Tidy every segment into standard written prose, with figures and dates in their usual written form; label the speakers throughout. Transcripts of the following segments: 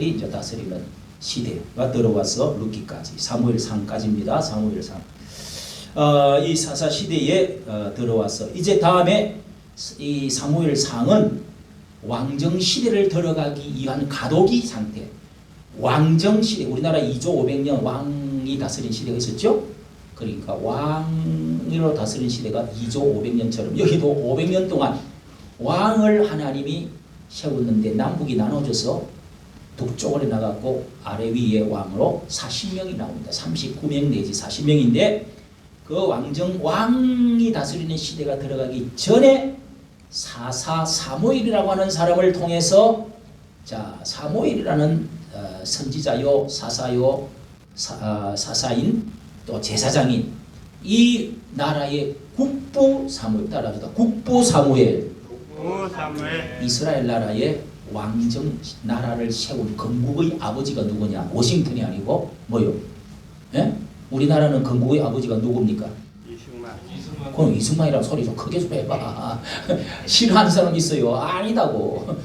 Speaker 1: 사사들이 이제 다스리는 시대가 들어와서 룻기까지 사무엘상까지입니다. 사무엘상. 이 사사 시대에 들어와서 이제 다음에 이 사무엘상은 왕정 시대를 들어가기 위한 가도기 상태. 왕정 시대, 우리나라 2조 500년 왕이 다스린 시대가 있었죠. 그러니까 왕으로 다스린 시대가 2조 500년처럼 여기도 500년 동안 왕을 하나님이 세웠는데 남북이 나눠져서 북쪽으로 나갔고 아래 위에 왕으로 40명이 나옵니다. 39명 내지 40명인데 그 왕이 다스리는 시대가 들어가기 전에 사사 사무엘이라고 하는 사람을 통해서 자 사무엘이라는 선지자요 사사요 사사인 또 제사장인 이 나라의 국부 사무엘 따라합니다. 국부 사무엘 이스라엘 나라의 왕정 나라를 세운 건국의 아버지가 누구냐? 워싱턴이 아니고 뭐요? 예? 우리나라는 건국의 아버지가 누굽니까? 이승만. 그럼 이승만이라는 소리 좀 크게 좀 해봐. 싫어하는 사람 있어요. 아니다고.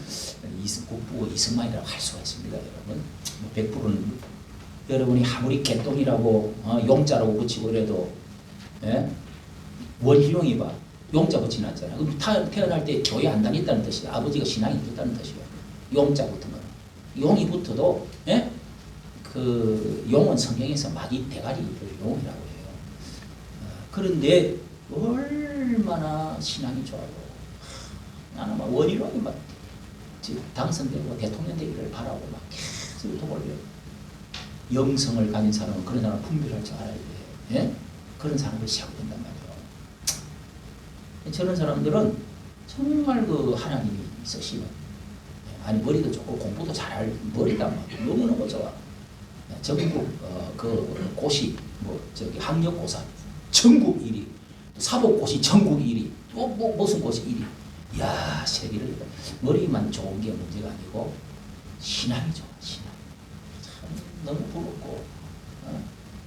Speaker 1: 국부가 이승만이라고 할 수가 있습니다, 여러분. 100%는 여러분이 아무리 개똥이라고 용자라고 붙이고 그래도 예? 원희룡이 봐. 용자 붙여놨잖아. 그럼 태어날 때 교회 안 다녔다는 뜻이야. 아버지가 신앙이 붙었다는 뜻이야. 용자 붙은 거는. 용이 붙어도 예? 그 용은 성경에서 마귀 대가리를 용이라고 해요. 그런데 얼마나 신앙이 좋아요. 나는 막 원희룡이 막 당선되고 대통령 되기를 바라고 막 계속 도골려요. 영성을 가진 사람은 그런 사람은 분별할 줄 알아야 돼. 예? 그런 사람을 세워야 된단 말이에요. 저런 사람들은 정말 그 하나님이 있으시면 아니 머리도 좋고 공부도 잘할 머리가 막 너무너무 좋아. 전국 그 고시 뭐 저기 학력고사 전국 1위, 사법고시 전국 1위, 또 뭐 무슨 고시 1위. 야 세계를 머리만 좋은 게 문제가 아니고 신앙이 좋아. 신앙. 참 너무 부럽고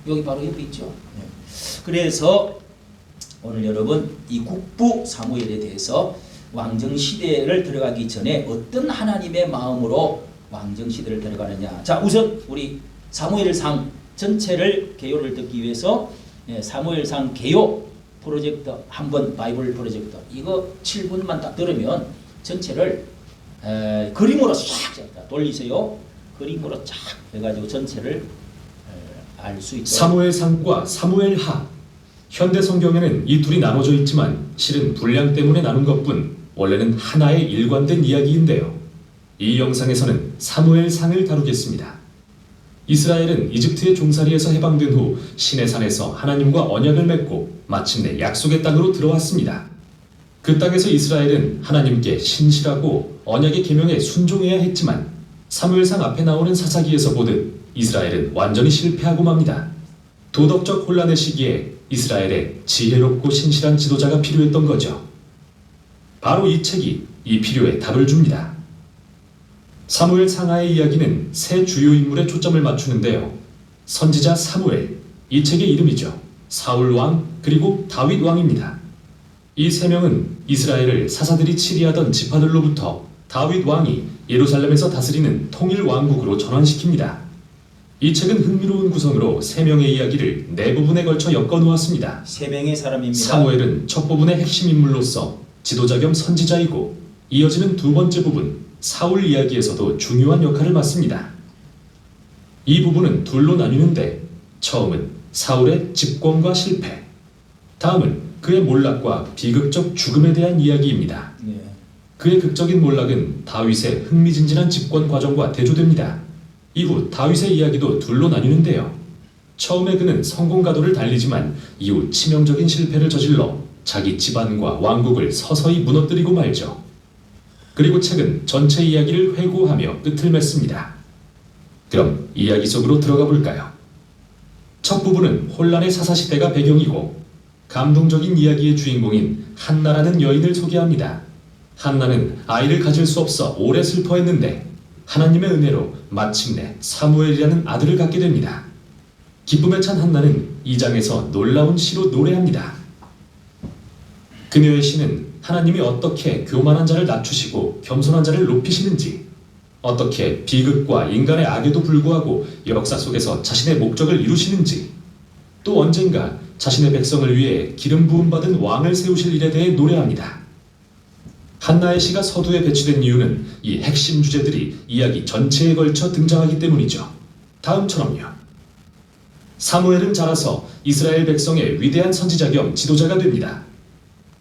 Speaker 1: 여기 바로 옆에 있죠. 네. 그래서 오늘 여러분 이 국부 사무엘에 대해서 왕정시대를 들어가기 전에 어떤 하나님의 마음으로 왕정시대를 들어가느냐. 자 우선 우리 사무엘상 전체를 개요를 듣기 위해서 사무엘상 개요 프로젝트 한번 바이블 프로젝트 이거 7분만 딱 들으면 전체를 그림으로 쫙 돌리세요. 그림으로 쫙 해가지고 전체를 알 수 있도록.
Speaker 2: 사무엘상과 사무엘하 현대 성경에는 이 둘이 나눠져 있지만 실은 분량 때문에 나눈 것뿐 원래는 하나의 일관된 이야기인데요. 이 영상에서는 사무엘상을 다루겠습니다. 이스라엘은 이집트의 종살이에서 해방된 후 시내산에서 하나님과 언약을 맺고 마침내 약속의 땅으로 들어왔습니다. 그 땅에서 이스라엘은 하나님께 신실하고 언약의 계명에 순종해야 했지만 사무엘상 앞에 나오는 사사기에서 보듯 이스라엘은 완전히 실패하고 맙니다. 도덕적 혼란의 시기에 이스라엘에 지혜롭고 신실한 지도자가 필요했던 거죠. 바로 이 책이 이 필요에 답을 줍니다. 사무엘 상하의 이야기는 세 주요 인물에 초점을 맞추는데요. 선지자 사무엘, 이 책의 이름이죠. 사울 왕, 그리고 다윗 왕입니다. 이 세 명은 이스라엘을 사사들이 치리하던 지파들로부터 다윗 왕이 예루살렘에서 다스리는 통일 왕국으로 전환시킵니다. 이 책은 흥미로운 구성으로 세 명의 이야기를 네 부분에 걸쳐 엮어놓았습니다.
Speaker 1: 세 명의 사람입니다.
Speaker 2: 사무엘은 첫 부분의 핵심 인물로서 지도자 겸 선지자이고 이어지는 두 번째 부분 사울 이야기에서도 중요한 역할을 맡습니다. 이 부분은 둘로 나뉘는데 처음은 사울의 집권과 실패, 다음은 그의 몰락과 비극적 죽음에 대한 이야기입니다. 그의 극적인 몰락은 다윗의 흥미진진한 집권 과정과 대조됩니다. 이후 다윗의 이야기도 둘로 나뉘는데요. 처음에 그는 성공 가도를 달리지만 이후 치명적인 실패를 저질러 자기 집안과 왕국을 서서히 무너뜨리고 말죠. 그리고 책은 전체 이야기를 회고하며 끝을 맺습니다. 그럼 이야기 속으로 들어가 볼까요? 첫 부분은 혼란의 사사시대가 배경이고 감동적인 이야기의 주인공인 한나라는 여인을 소개합니다. 한나는 아이를 가질 수 없어 오래 슬퍼했는데 하나님의 은혜로 마침내 사무엘이라는 아들을 갖게 됩니다. 기쁨에 찬 한나는 이 장에서 놀라운 시로 노래합니다. 그녀의 시는 하나님이 어떻게 교만한 자를 낮추시고 겸손한 자를 높이시는지, 어떻게 비극과 인간의 악에도 불구하고 역사 속에서 자신의 목적을 이루시는지, 또 언젠가 자신의 백성을 위해 기름 부음 받은 왕을 세우실 일에 대해 노래합니다. 한나의 시가 서두에 배치된 이유는 이 핵심 주제들이 이야기 전체에 걸쳐 등장하기 때문이죠. 다음처럼요. 사무엘은 자라서 이스라엘 백성의 위대한 선지자 겸 지도자가 됩니다.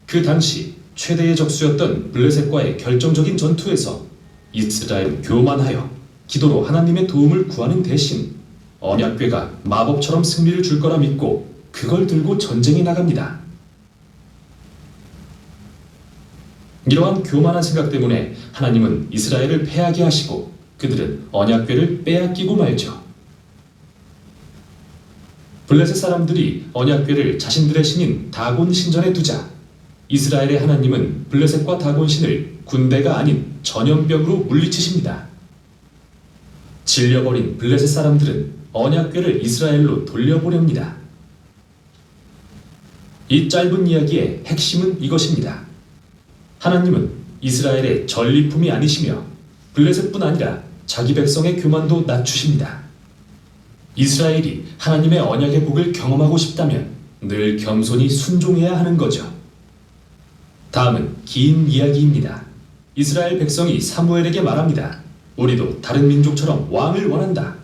Speaker 2: 그 당시 최대의 적수였던 블레셋과의 결정적인 전투에서 이스라엘은 교만하여 기도로 하나님의 도움을 구하는 대신 언약궤가 마법처럼 승리를 줄 거라 믿고 그걸 들고 전쟁에 나갑니다. 이러한 교만한 생각 때문에 하나님은 이스라엘을 패하게 하시고 그들은 언약궤를 빼앗기고 말죠. 블레셋 사람들이 언약궤를 자신들의 신인 다곤 신전에 두자 이스라엘의 하나님은 블레셋과 다곤 신을 군대가 아닌 전염병으로 물리치십니다. 질려버린 블레셋 사람들은 언약궤를 이스라엘로 돌려보냅니다. 이 짧은 이야기의 핵심은 이것입니다. 하나님은 이스라엘의 전리품이 아니시며 블레셋뿐 아니라 자기 백성의 교만도 낮추십니다. 이스라엘이 하나님의 언약의 복을 경험하고 싶다면 늘 겸손히 순종해야 하는 거죠. 다음은 긴 이야기입니다. 이스라엘 백성이 사무엘에게 말합니다. 우리도 다른 민족처럼 왕을 원한다.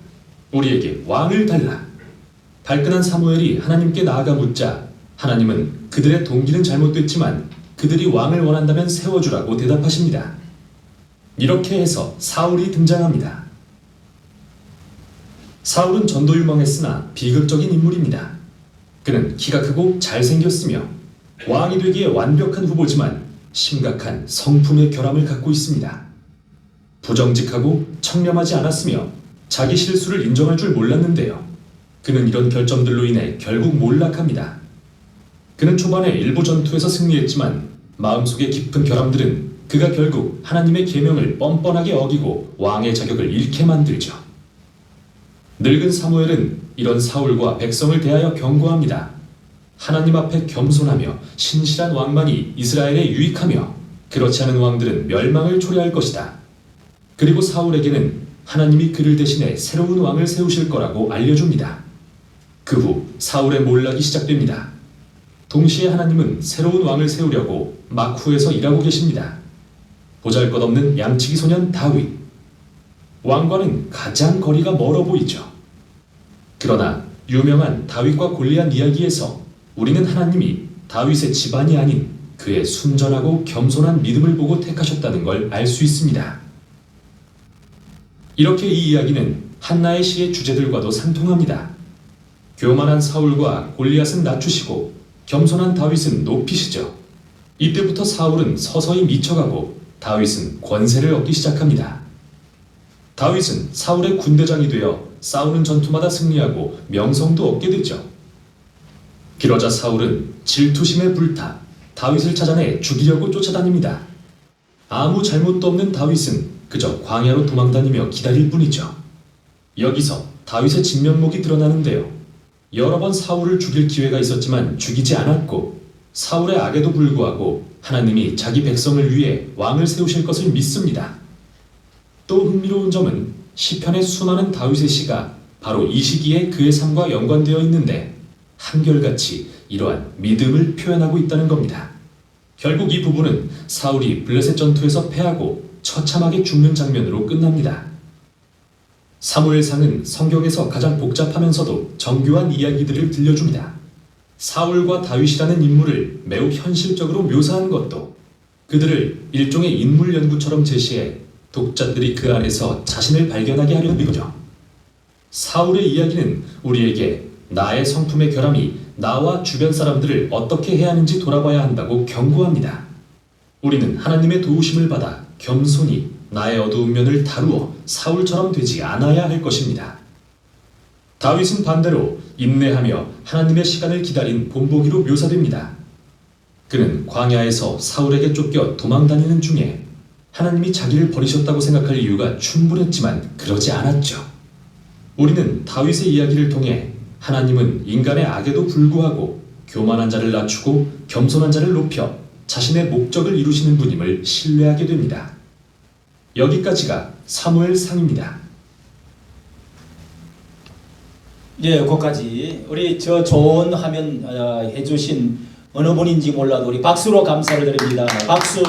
Speaker 2: 우리에게 왕을 달라. 발끈한 사무엘이 하나님께 나아가 묻자 하나님은 그들의 동기는 잘못됐지만 그들이 왕을 원한다면 세워주라고 대답하십니다. 이렇게 해서 사울이 등장합니다. 사울은 전도 유망했으나 비극적인 인물입니다. 그는 키가 크고 잘생겼으며 왕이 되기에 완벽한 후보지만 심각한 성품의 결함을 갖고 있습니다. 부정직하고 청렴하지 않았으며 자기 실수를 인정할 줄 몰랐는데요. 그는 이런 결점들로 인해 결국 몰락합니다. 그는 초반에 일부 전투에서 승리했지만 마음속의 깊은 결함들은 그가 결국 하나님의 계명을 뻔뻔하게 어기고 왕의 자격을 잃게 만들죠. 늙은 사무엘은 이런 사울과 백성을 대하여 경고합니다. 하나님 앞에 겸손하며 신실한 왕만이 이스라엘에 유익하며 그렇지 않은 왕들은 멸망을 초래할 것이다. 그리고 사울에게는 하나님이 그를 대신해 새로운 왕을 세우실 거라고 알려줍니다. 그 후 사울의 몰락이 시작됩니다. 동시에 하나님은 새로운 왕을 세우려고 마쿠에서 일하고 계십니다. 보잘것없는 양치기 소년 다윗. 왕과는 가장 거리가 멀어 보이죠. 그러나 유명한 다윗과 골리앗 이야기에서 우리는 하나님이 다윗의 집안이 아닌 그의 순전하고 겸손한 믿음을 보고 택하셨다는 걸 알 수 있습니다. 이렇게 이 이야기는 한나의 시의 주제들과도 상통합니다. 교만한 사울과 골리앗은 낮추시고 겸손한 다윗은 높이시죠. 이때부터 사울은 서서히 미쳐가고 다윗은 권세를 얻기 시작합니다. 다윗은 사울의 군대장이 되어 싸우는 전투마다 승리하고 명성도 얻게 되죠. 그러자 사울은 질투심에 불타 다윗을 찾아내 죽이려고 쫓아다닙니다. 아무 잘못도 없는 다윗은 그저 광야로 도망다니며 기다릴 뿐이죠. 여기서 다윗의 진면목이 드러나는데요. 여러 번 사울을 죽일 기회가 있었지만 죽이지 않았고 사울의 악에도 불구하고 하나님이 자기 백성을 위해 왕을 세우실 것을 믿습니다. 또 흥미로운 점은 시편의 수많은 다윗의 시가 바로 이 시기에 그의 삶과 연관되어 있는데 한결같이 이러한 믿음을 표현하고 있다는 겁니다. 결국 이 부분은 사울이 블레셋 전투에서 패하고 처참하게 죽는 장면으로 끝납니다. 사무엘상은 성경에서 가장 복잡하면서도 정교한 이야기들을 들려줍니다. 사울과 다윗이라는 인물을 매우 현실적으로 묘사한 것도 그들을 일종의 인물 연구처럼 제시해 독자들이 그 안에서 자신을 발견하게 하려는 거죠. 사울의 이야기는 우리에게 나의 성품의 결함이 나와 주변 사람들을 어떻게 해야 하는지 돌아봐야 한다고 경고합니다. 우리는 하나님의 도우심을 받아 겸손히 나의 어두운 면을 다루어 사울처럼 되지 않아야 할 것입니다. 다윗은 반대로 인내하며 하나님의 시간을 기다린 본보기로 묘사됩니다. 그는 광야에서 사울에게 쫓겨 도망다니는 중에 하나님이 자기를 버리셨다고 생각할 이유가 충분했지만 그러지 않았죠. 우리는 다윗의 이야기를 통해 하나님은 인간의 악에도 불구하고 교만한 자를 낮추고 겸손한 자를 높여 자신의 목적을 이루시는 분임을 신뢰하게 됩니다. 여기까지가 사무엘상입니다.
Speaker 1: 예, 거기까지 우리 저 좋은 화면 해주신 어느 분인지 몰라도 우리 박수로 감사를 드립니다. 박수.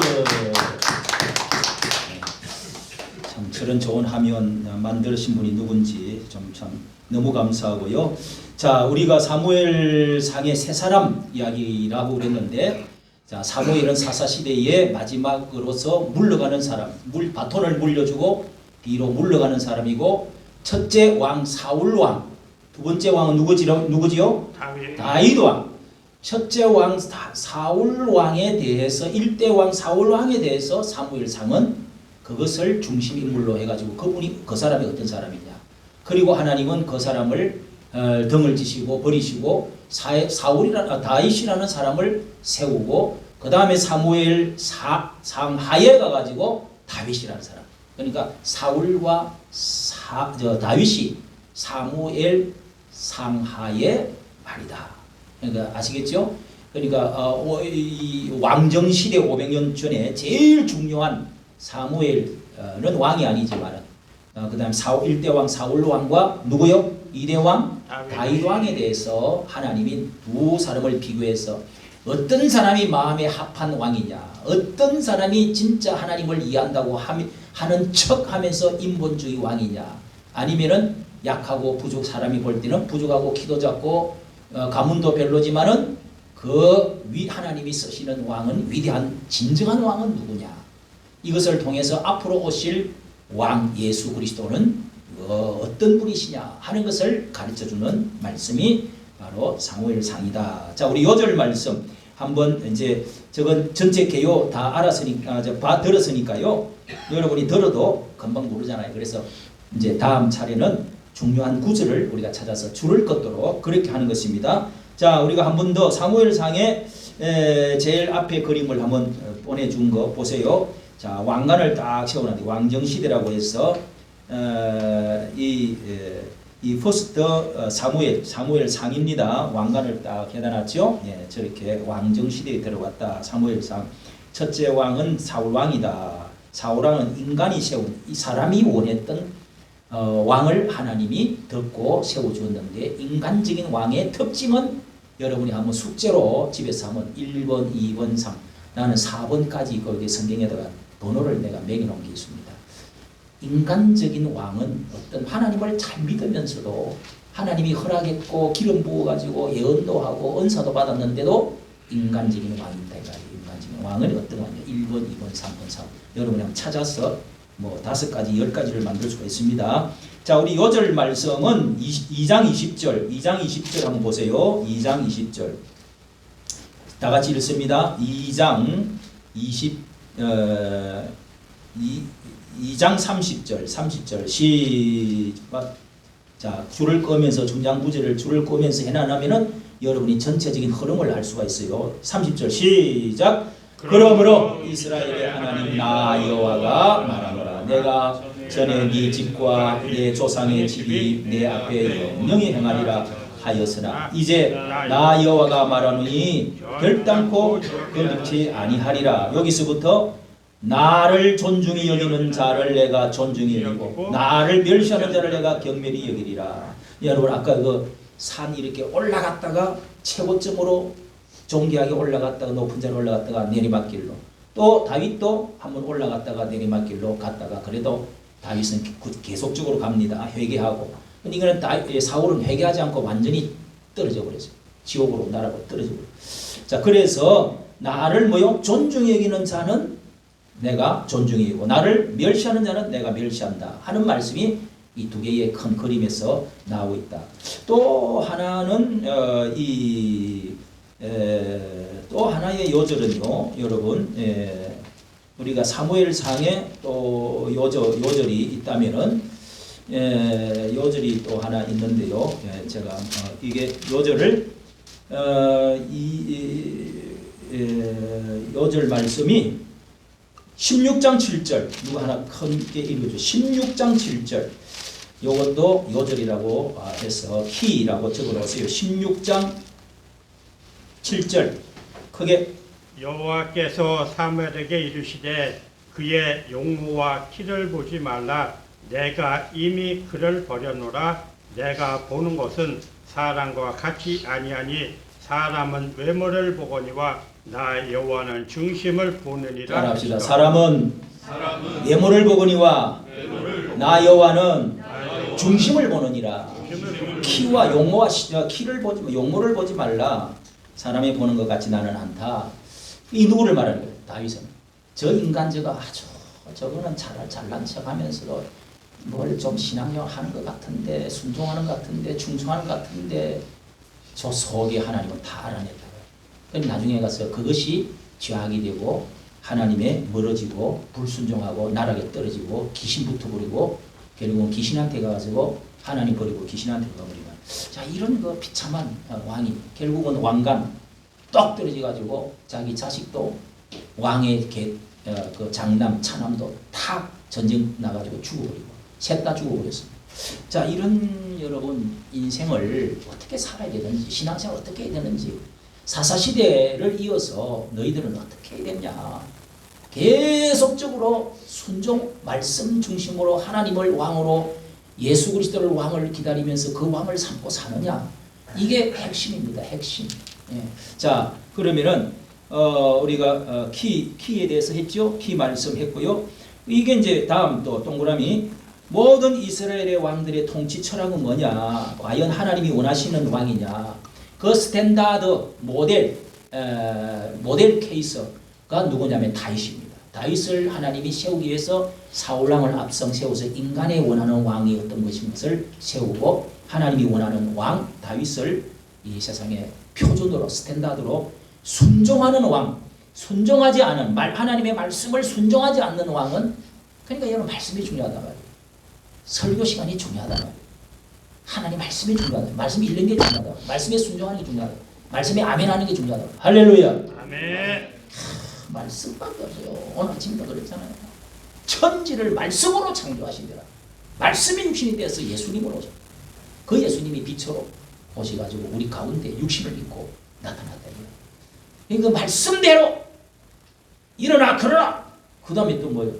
Speaker 1: 참 저런 좋은 화면 만드신 분이 누군지 참 너무 감사하고요. 자, 우리가 사무엘상의 세 사람 이야기라고 그랬는데, 자, 사무엘은 사사시대의 마지막으로서 물러가는 사람, 바톤을 물려주고 뒤로 물러가는 사람이고, 첫째 왕 사울 왕, 두 번째 왕은 누구지요? 다윗 왕. 첫째 왕 사울 왕에 대해서, 일대 왕 사울 왕에 대해서 사무엘상은 그것을 중심 인물로 해가지고 그 사람이 어떤 사람이냐. 그리고 하나님은 그 사람을 등을 지시고 버리시고 다윗이라는 사람을 세우고, 그 다음에 사무엘 상하에 가가지고 다윗이라는 사람. 그러니까 사울과 다윗이 사무엘 상하의 말이다. 그러니까 아시겠죠? 그러니까 이 왕정 시대 500년 전에 제일 중요한 사무엘은 왕이 아니지만, 그다음 1대 왕 사울 왕과 누구요? 2대 왕 다윗 왕에 대해서 하나님이 두 사람을 비교해서 어떤 사람이 마음에 합한 왕이냐, 어떤 사람이 진짜 하나님을 이해한다고 하는 척하면서 인본주의 왕이냐, 아니면은 약하고 사람이 볼 때는 부족하고 키도 작고 가문도 별로지만은 하나님이 쓰시는 왕은 위대한 진정한 왕은 누구냐, 이것을 통해서 앞으로 오실 왕 예수 그리스도는 어떤 분이시냐 하는 것을 가르쳐주는 말씀이 바로 사무엘상이다. 자, 우리 요절 말씀 한번 이제 저건 전체 개요 다 알았으니까 들었으니까요. 여러분이 들어도 금방 모르잖아요. 그래서 이제 다음 차례는 중요한 구절을 우리가 찾아서 줄을 걷도록 그렇게 하는 것입니다. 자, 우리가 한 번 더 사무엘상의 제일 앞에 그림을 한번 보내준 거 보세요. 자, 왕관을 딱 세워놨는데 왕정시대라고 해서 이 퍼스트 사무엘상입니다. 왕관을 딱 해놨죠. 예, 저렇게 왕정시대에 들어갔다. 사무엘상. 첫째 왕은 사울왕이다. 사울왕은 인간이 세운, 이 사람이 원했던 왕을 하나님이 듣고 세워주었는데, 인간적인 왕의 특징은 여러분이 한번 숙제로 집에서 한번 1번, 2번, 3, 나는 4번까지 거기에 성경에다가 번호를 내가 매겨놓은 게 있습니다. 인간적인 왕은 어떤 하나님을 잘 믿으면서도 하나님이 허락했고 기름 부어가지고 예언도 하고 은사도 받았는데도 인간적인 왕이 있다. 인간적인 왕은 어떤 왕이냐. 1번, 2번, 3번, 4번. 여러분이 한번 찾아서 뭐 5가지, 10가지를 만들 수가 있습니다. 자, 우리 요절 말씀은 2장 20절 한번 보세요. 2장 20절. 다 같이 읽습니다. 2장 30절 시작. 자, 줄을 끄면서 중장 구절을 줄을 끄면서 해나가면은 여러분이 전체적인 흐름을 알 수가 있어요. 30절 시작. 그러므로 이스라엘의 하나님 나 여호와가 말하노라. 내가 전에 네 집과 네 조상의 집이 내 앞에 영영히 행하리라 하였으나 이제 나 여호와가 말하노니 결단코 그렇지 아니하리라. 여기서부터 나를 존중히 여기는 자를 내가 존중히 여기고 나를 멸시하는 자를 내가 경멸히 여기리라. 여러분, 아까 그 산 이렇게 올라갔다가 최고점으로 존귀하게 올라갔다가 높은 자로 올라갔다가 내리막길로, 또 다윗도 한번 올라갔다가 내리막길로 갔다가, 그래도 다윗은 계속적으로 갑니다. 회개하고. 근데 이거는 사울은 회개하지 않고 완전히 떨어져 버렸어요. 지옥으로 날아가 떨어져 버렸어요. 자, 그래서 나를 존중히 여기는 자는 내가 존중히 여기고 나를 멸시하는 자는 내가 멸시한다 하는 말씀이 이 두 개의 큰 그림에서 나오고 있다. 또 하나는 또 하나의 요절은요, 여러분, 우리가 사무엘상에 또 요절이 있다면은 요절이 또 하나 있는데요. 제가 이게 요절을 요절 말씀이 16장 7절 누구 하나 크게 읽어줘. 16장 7절 요것도 요절이라고 해서 키라고 적어놓으세요. 16장 7절 크게.
Speaker 3: 여호와께서 사무엘에게 이르시되 그의 용모와 키를 보지 말라. 내가 이미 그를 버려노라. 내가 보는 것은 사람과 같이 아니하니 사람은 외모를 보거니와 나 여호와는 중심을 보느니라.
Speaker 1: 따라합시다. 사람은 외모를 보거니와 나 여호와는 중심을 보느니라. 키와 용모와 키를 보지 용모를 보지 말라. 사람이 보는 것 같이 나는 않다. 이 누구를 말하는 거예요? 다윗은. 저 인간 저거는 잘난 척하면서 뭘 좀 신앙용 하는 것 같은데 순종하는 것 같은데 충성하는 것 같은데 저 속에 하나님은 다 알아냈다고요. 그럼 나중에 가서 그것이 죄악이 되고 하나님에 멀어지고 불순종하고 나락에 떨어지고 귀신 붙어버리고 결국은 귀신한테 가가지고 하나님 버리고 귀신한테 가버리면 자 이런 거 비참한 왕이 결국은 왕관 떡 떨어져가지고 자기 자식도 왕의 그 장남 차남도 다 전쟁 나가지고 죽어버리고 셋 다 죽어버렸습니다. 자 이런 여러분 인생을 어떻게 살아야 되는지 신앙생활 어떻게 해야 되는지 사사시대를 이어서 너희들은 어떻게 해야 되냐 계속적으로 순종 말씀 중심으로 하나님을 왕으로 예수 그리스도를 왕을 기다리면서 그 왕을 삼고 사느냐 이게 핵심입니다. 핵심. 예. 자 그러면은 우리가 키에 대해서 했죠. 키 말씀했고요. 이게 이제 다음 또 동그라미 모든 이스라엘의 왕들의 통치 철학은 뭐냐? 과연 하나님이 원하시는 왕이냐? 그 스탠다드 모델 케이스가 누구냐면 다윗입니다. 다윗을 하나님이 세우기 위해서 사울왕을 앞서 세워서 인간의 원하는 왕이 어떤 것인 것을 세우고 하나님이 원하는 왕 다윗을 이 세상의 표준으로 스탠다드로 순종하는 왕, 순종하지 않은 하나님의 말씀을 순종하지 않는 왕은 그러니까 여러분 말씀이 중요하단 말이에요. 설교 시간이 중요하단 말이에요. 하나님 말씀이 중요하다. 말씀이 읽는 게 중요하다. 말씀에 순종하는 게 중요하다. 말씀에 아멘하는 게 중요하다. 할렐루야.
Speaker 3: 아멘.
Speaker 1: 말씀밖에 없어요. 오늘 아침도 그랬잖아요. 천지를 말씀으로 창조하시더라. 말씀이 육신이 되어서 예수님으로 오셨다. 그 예수님이 빛으로 오셔가지고 우리 가운데 육신을 입고 나타났다. 그 말씀대로 일어나 걸어라. 그 다음에 또 뭐예요?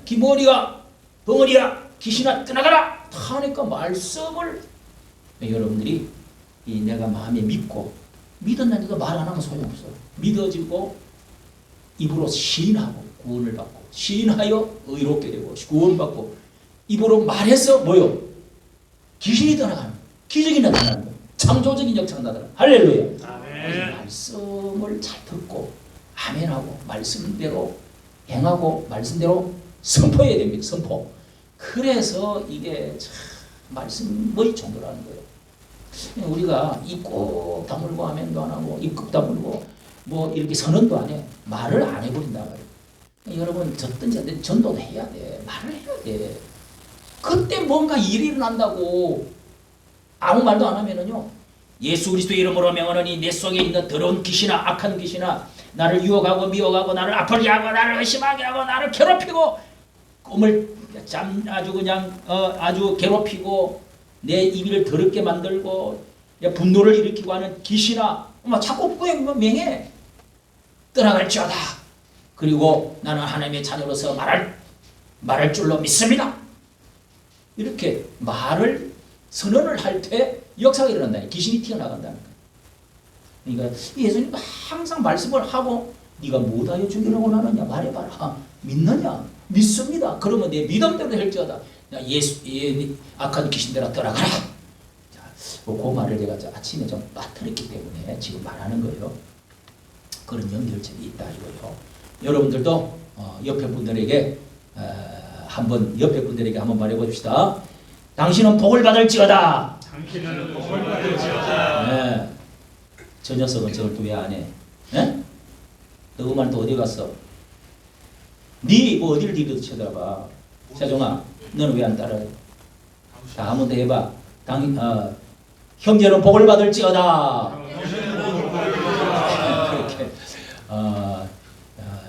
Speaker 1: 기머리야 벙어리야 귀신아 떠나가라. 하니까 말씀을 여러분들이 내가 마음에 믿고 믿었나니까 말 안 하면 소용없어. 믿어지고 입으로 시인하고 구원을 받고 시인하여 의롭게 되고 구원받고 입으로 말해서 뭐요? 귀신이 떠나가는 기적이 나타나는 거. 창조적인 역사가 나타나는 할렐루야.
Speaker 3: 아멘.
Speaker 1: 말씀을 잘 듣고 아멘하고 말씀대로 행하고 말씀대로 선포해야 됩니다. 선포. 그래서 이게 참 말씀의 정도라는 거예요. 우리가 입꼭 다물고 아멘도 안 하고 입국 다물고 뭐 이렇게 선언도 안 해. 말을 안 해버린단 말이에요. 여러분 졌든 전도도 해야 돼. 말을 해야 돼. 그때 뭔가 일이 일어난다고 아무 말도 안 하면은요. 예수 그리스도 이름으로 명하노니 내 속에 있는 더러운 귀신아 악한 귀신아 나를 유혹하고 미혹하고 나를 아프게 하고 나를 의심하게 하고 나를 괴롭히고 꿈을 아주 괴롭히고 내 입을 더럽게 만들고 분노를 일으키고 하는 귀신아 자꾸 명해 떠나갈지어다. 그리고 나는 하나님의 자녀로서 말할 줄로 믿습니다. 이렇게 말을 선언을 할 때 역사가 일어난다. 귀신이 튀어나간다는 거예요. 그러니까 예수님도 항상 말씀을 하고 네가 못하여 주기를 원하느냐 말해봐라. 믿느냐? 믿습니다. 그러면 내 믿음대로 할지어다. 악한 귀신들아 떠나가라. 자, 그 말을 제가 아침에 좀 빠뜨렸기 때문에 지금 말하는 거예요. 그런 연결점이 있다 이거요. 여러분들도 옆에 분들에게 한번 말해봅시다. 당신은 복을 받을지어다.
Speaker 3: 당신은 복을 받을지어다.
Speaker 1: 네. 저 녀석은 저걸 또 왜 안 해? 네? 너 그 말 또 어디 갔어? 네 뭐 어디를 뒤로 쳐다봐. 세종아, 너는 왜 안 따라해? 자, 한번 더 해봐. 형제는 복을 받을지어다. 그렇게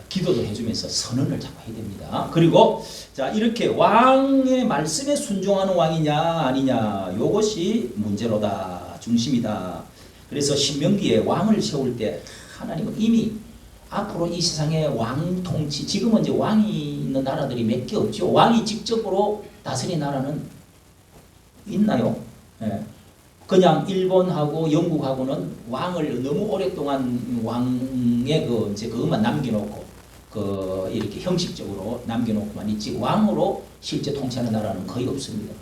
Speaker 1: 기도도 해주면서 선언을 자꾸 해야 됩니다. 그리고 자 이렇게 왕의 말씀에 순종하는 왕이냐 아니냐 요것이 문제로다 중심이다. 그래서 신명기에 왕을 세울 때 하나님은 이미 앞으로 이 세상에 왕 통치, 지금은 이제 왕이 있는 나라들이 몇 개 없죠. 왕이 직접으로 다스린 나라는 있나요? 예. 그냥 일본하고 영국하고는 왕을 너무 오랫동안 왕의 그것만 남겨놓고 이렇게 형식적으로 남겨놓고만 있지 왕으로 실제 통치하는 나라는 거의 없습니다.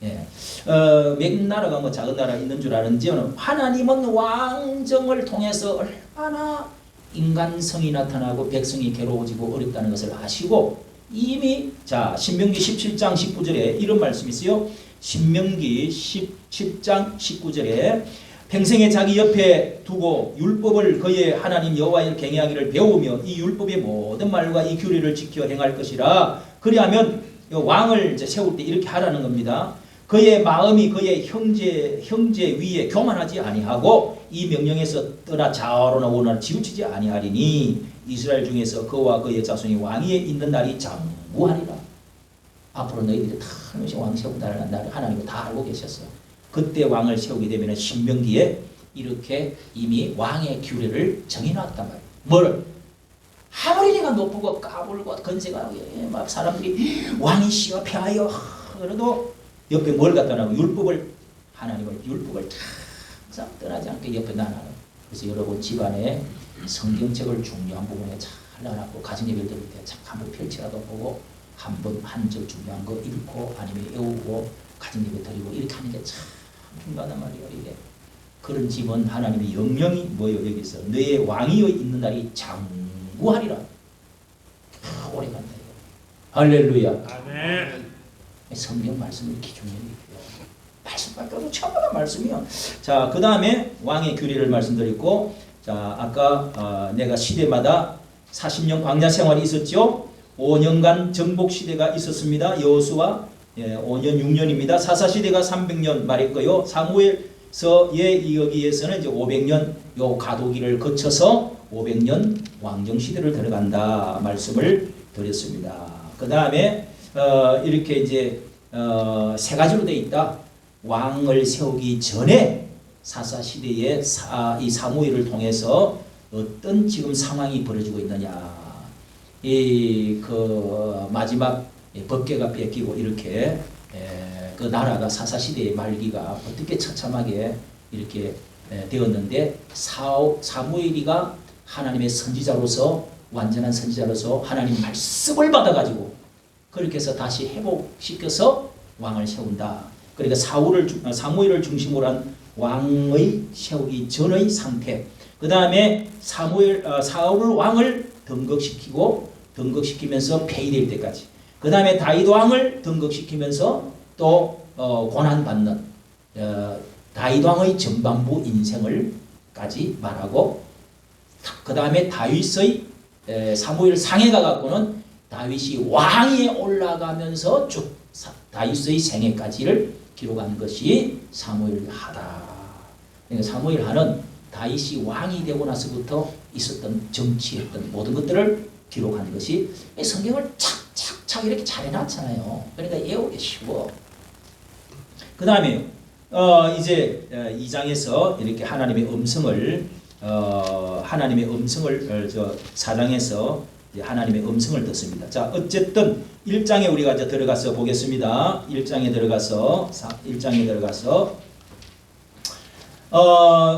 Speaker 1: 예. 몇 나라가 작은 나라 있는 줄 아는지요. 하나님은 왕정을 통해서 얼마나 인간성이 나타나고 백성이 괴로워지고 어렵다는 것을 아시고 이미 신명기 17장 19절에 이런 말씀이 있어요. 신명기 17장 19절에 평생에 자기 옆에 두고 율법을 그의 하나님 여호와를 경외하기를 배우며 이 율법의 모든 말과 이 규례를 지켜 행할 것이라. 그리하면 왕을 세울 때 이렇게 하라는 겁니다. 그의 마음이 그의 형제 위에 교만하지 아니하고 이 명령에서 떠나 좌우로나 우로나 치우치지 아니하리니 이스라엘 중에서 그와 그의 자손이 왕위에 있는 날이 장구하리라. 앞으로 너희들이 다 왕 세운다는 날 하나님은 다 알고 계셨어요. 그때 왕을 세우게 되면 신명기에 이렇게 이미 왕의 규례를 정해놨단 말이에요. 뭐를? 아무리 내가 높고 까불고 건세가 막 사람들이 왕이시여 폐하여 그래도 옆에 뭘 갖다 놔고 하나님을 율법을 항상 떠나지 않게 옆에 놔놔요. 그래서 여러분 집안에 성경책을 중요한 부분에 잘 놔놨고 가정예배를 드릴 때 참 한번 펼치라도 보고 한 절 중요한 거 읽고 아니면 외우고 가정예배 드리고 이렇게 하는 게 참 중요하단 말이에요. 이게 그런 집은 하나님의 영령이 뭐예요? 여기서 너의 왕이 있는 날이 장구하리라. 오래 간다. 할렐루야.
Speaker 3: 아멘.
Speaker 1: 성경 말씀이 기준이에요. 말씀밖에 없어. 천만한 말씀이요. 자, 그 다음에 왕의 규례를 말씀드렸고, 자, 아까 내가 시대마다 40년 광야 생활이 있었죠. 5년간 정복 시대가 있었습니다. 여호수아 5년 6년입니다. 사사 시대가 300년 말했고요. 사무엘서의 여기에서는 이제 500년 요 가도기를 거쳐서 500년 왕정 시대를 들어간다 말씀을 드렸습니다. 그 다음에 이렇게 이제 세 가지로 되어 있다. 왕을 세우기 전에 사사 시대에 이 사무엘을 통해서 어떤 지금 상황이 벌어지고 있느냐. 마지막 법궤가 뺏기고 이렇게 그 나라가 사사 시대의 말기가 어떻게 처참하게 이렇게 되었는데 사무엘이가 하나님의 선지자로서 완전한 선지자로서 하나님 말씀을 받아가지고 그렇게 해서 다시 회복시켜서 왕을 세운다. 그러니까 사무엘을 중심으로 한 왕의 세우기 전의 상태. 그 다음에 사울 왕을 등극시키면서 폐위될 때까지. 그 다음에 다윗 왕을 등극시키면서 또 고난받는 다윗 왕의 전반부 인생을까지 말하고, 그 다음에 다윗의 사무엘 상해가 갖고는 다윗이 왕위에 올라가면서 쭉 다윗의 생애까지를 기록한 것이 사무엘하다. 그러니까 사무엘하는 다윗이 왕이 되고 나서부터 있었던 정치했던 모든 것들을 기록한 것이 성경을 착착착 이렇게 잘 해놨잖아요. 그러니까 외우기 쉬워. 그 다음에 이제 2장에서 이렇게 하나님의 음성을 4장에서 하나님의 음성을 듣습니다. 자, 어쨌든 1장에 우리가 이제 들어가서 보겠습니다. 1장에 들어가서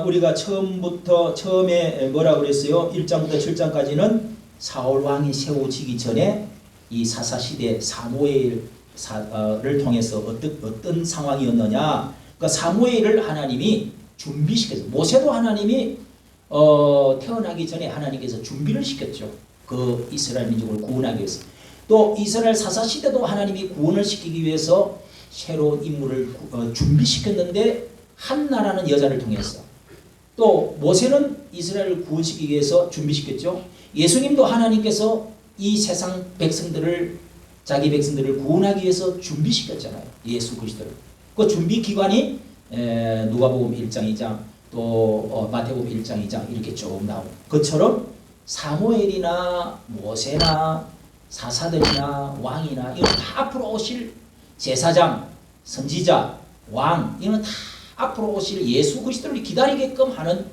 Speaker 1: 우리가 처음에 뭐라고 그랬어요? 1장부터 7장까지는 사울 왕이 세워지기 전에 이 사사 시대 사무엘을 통해서 어떤 상황이었느냐? 그러니까 사무엘을 하나님이 준비시켰어요. 모세도 하나님이 태어나기 전에 하나님께서 준비를 시켰죠. 그 이스라엘 민족을 구원하기 위해서. 또 이스라엘 사사 시대도 하나님이 구원을 시키기 위해서 새로운 인물을 준비시켰는데 한 나라는 여자를 통해서, 또 모세는 이스라엘을 구원시키기 위해서 준비시켰죠. 예수님도 하나님께서 이 세상 백성들을, 자기 백성들을 구원하기 위해서 준비시켰잖아요. 예수 그리스도를. 그 준비 기관이 누가복음 1장 2장 또 마태복음 1장 2장 이렇게 쭉 나오고, 그처럼 사무엘이나 모세나 사사들이나 왕이나 이런 다 앞으로 오실 제사장, 선지자, 왕, 이런 다 앞으로 오실 예수 그리스도를 기다리게끔 하는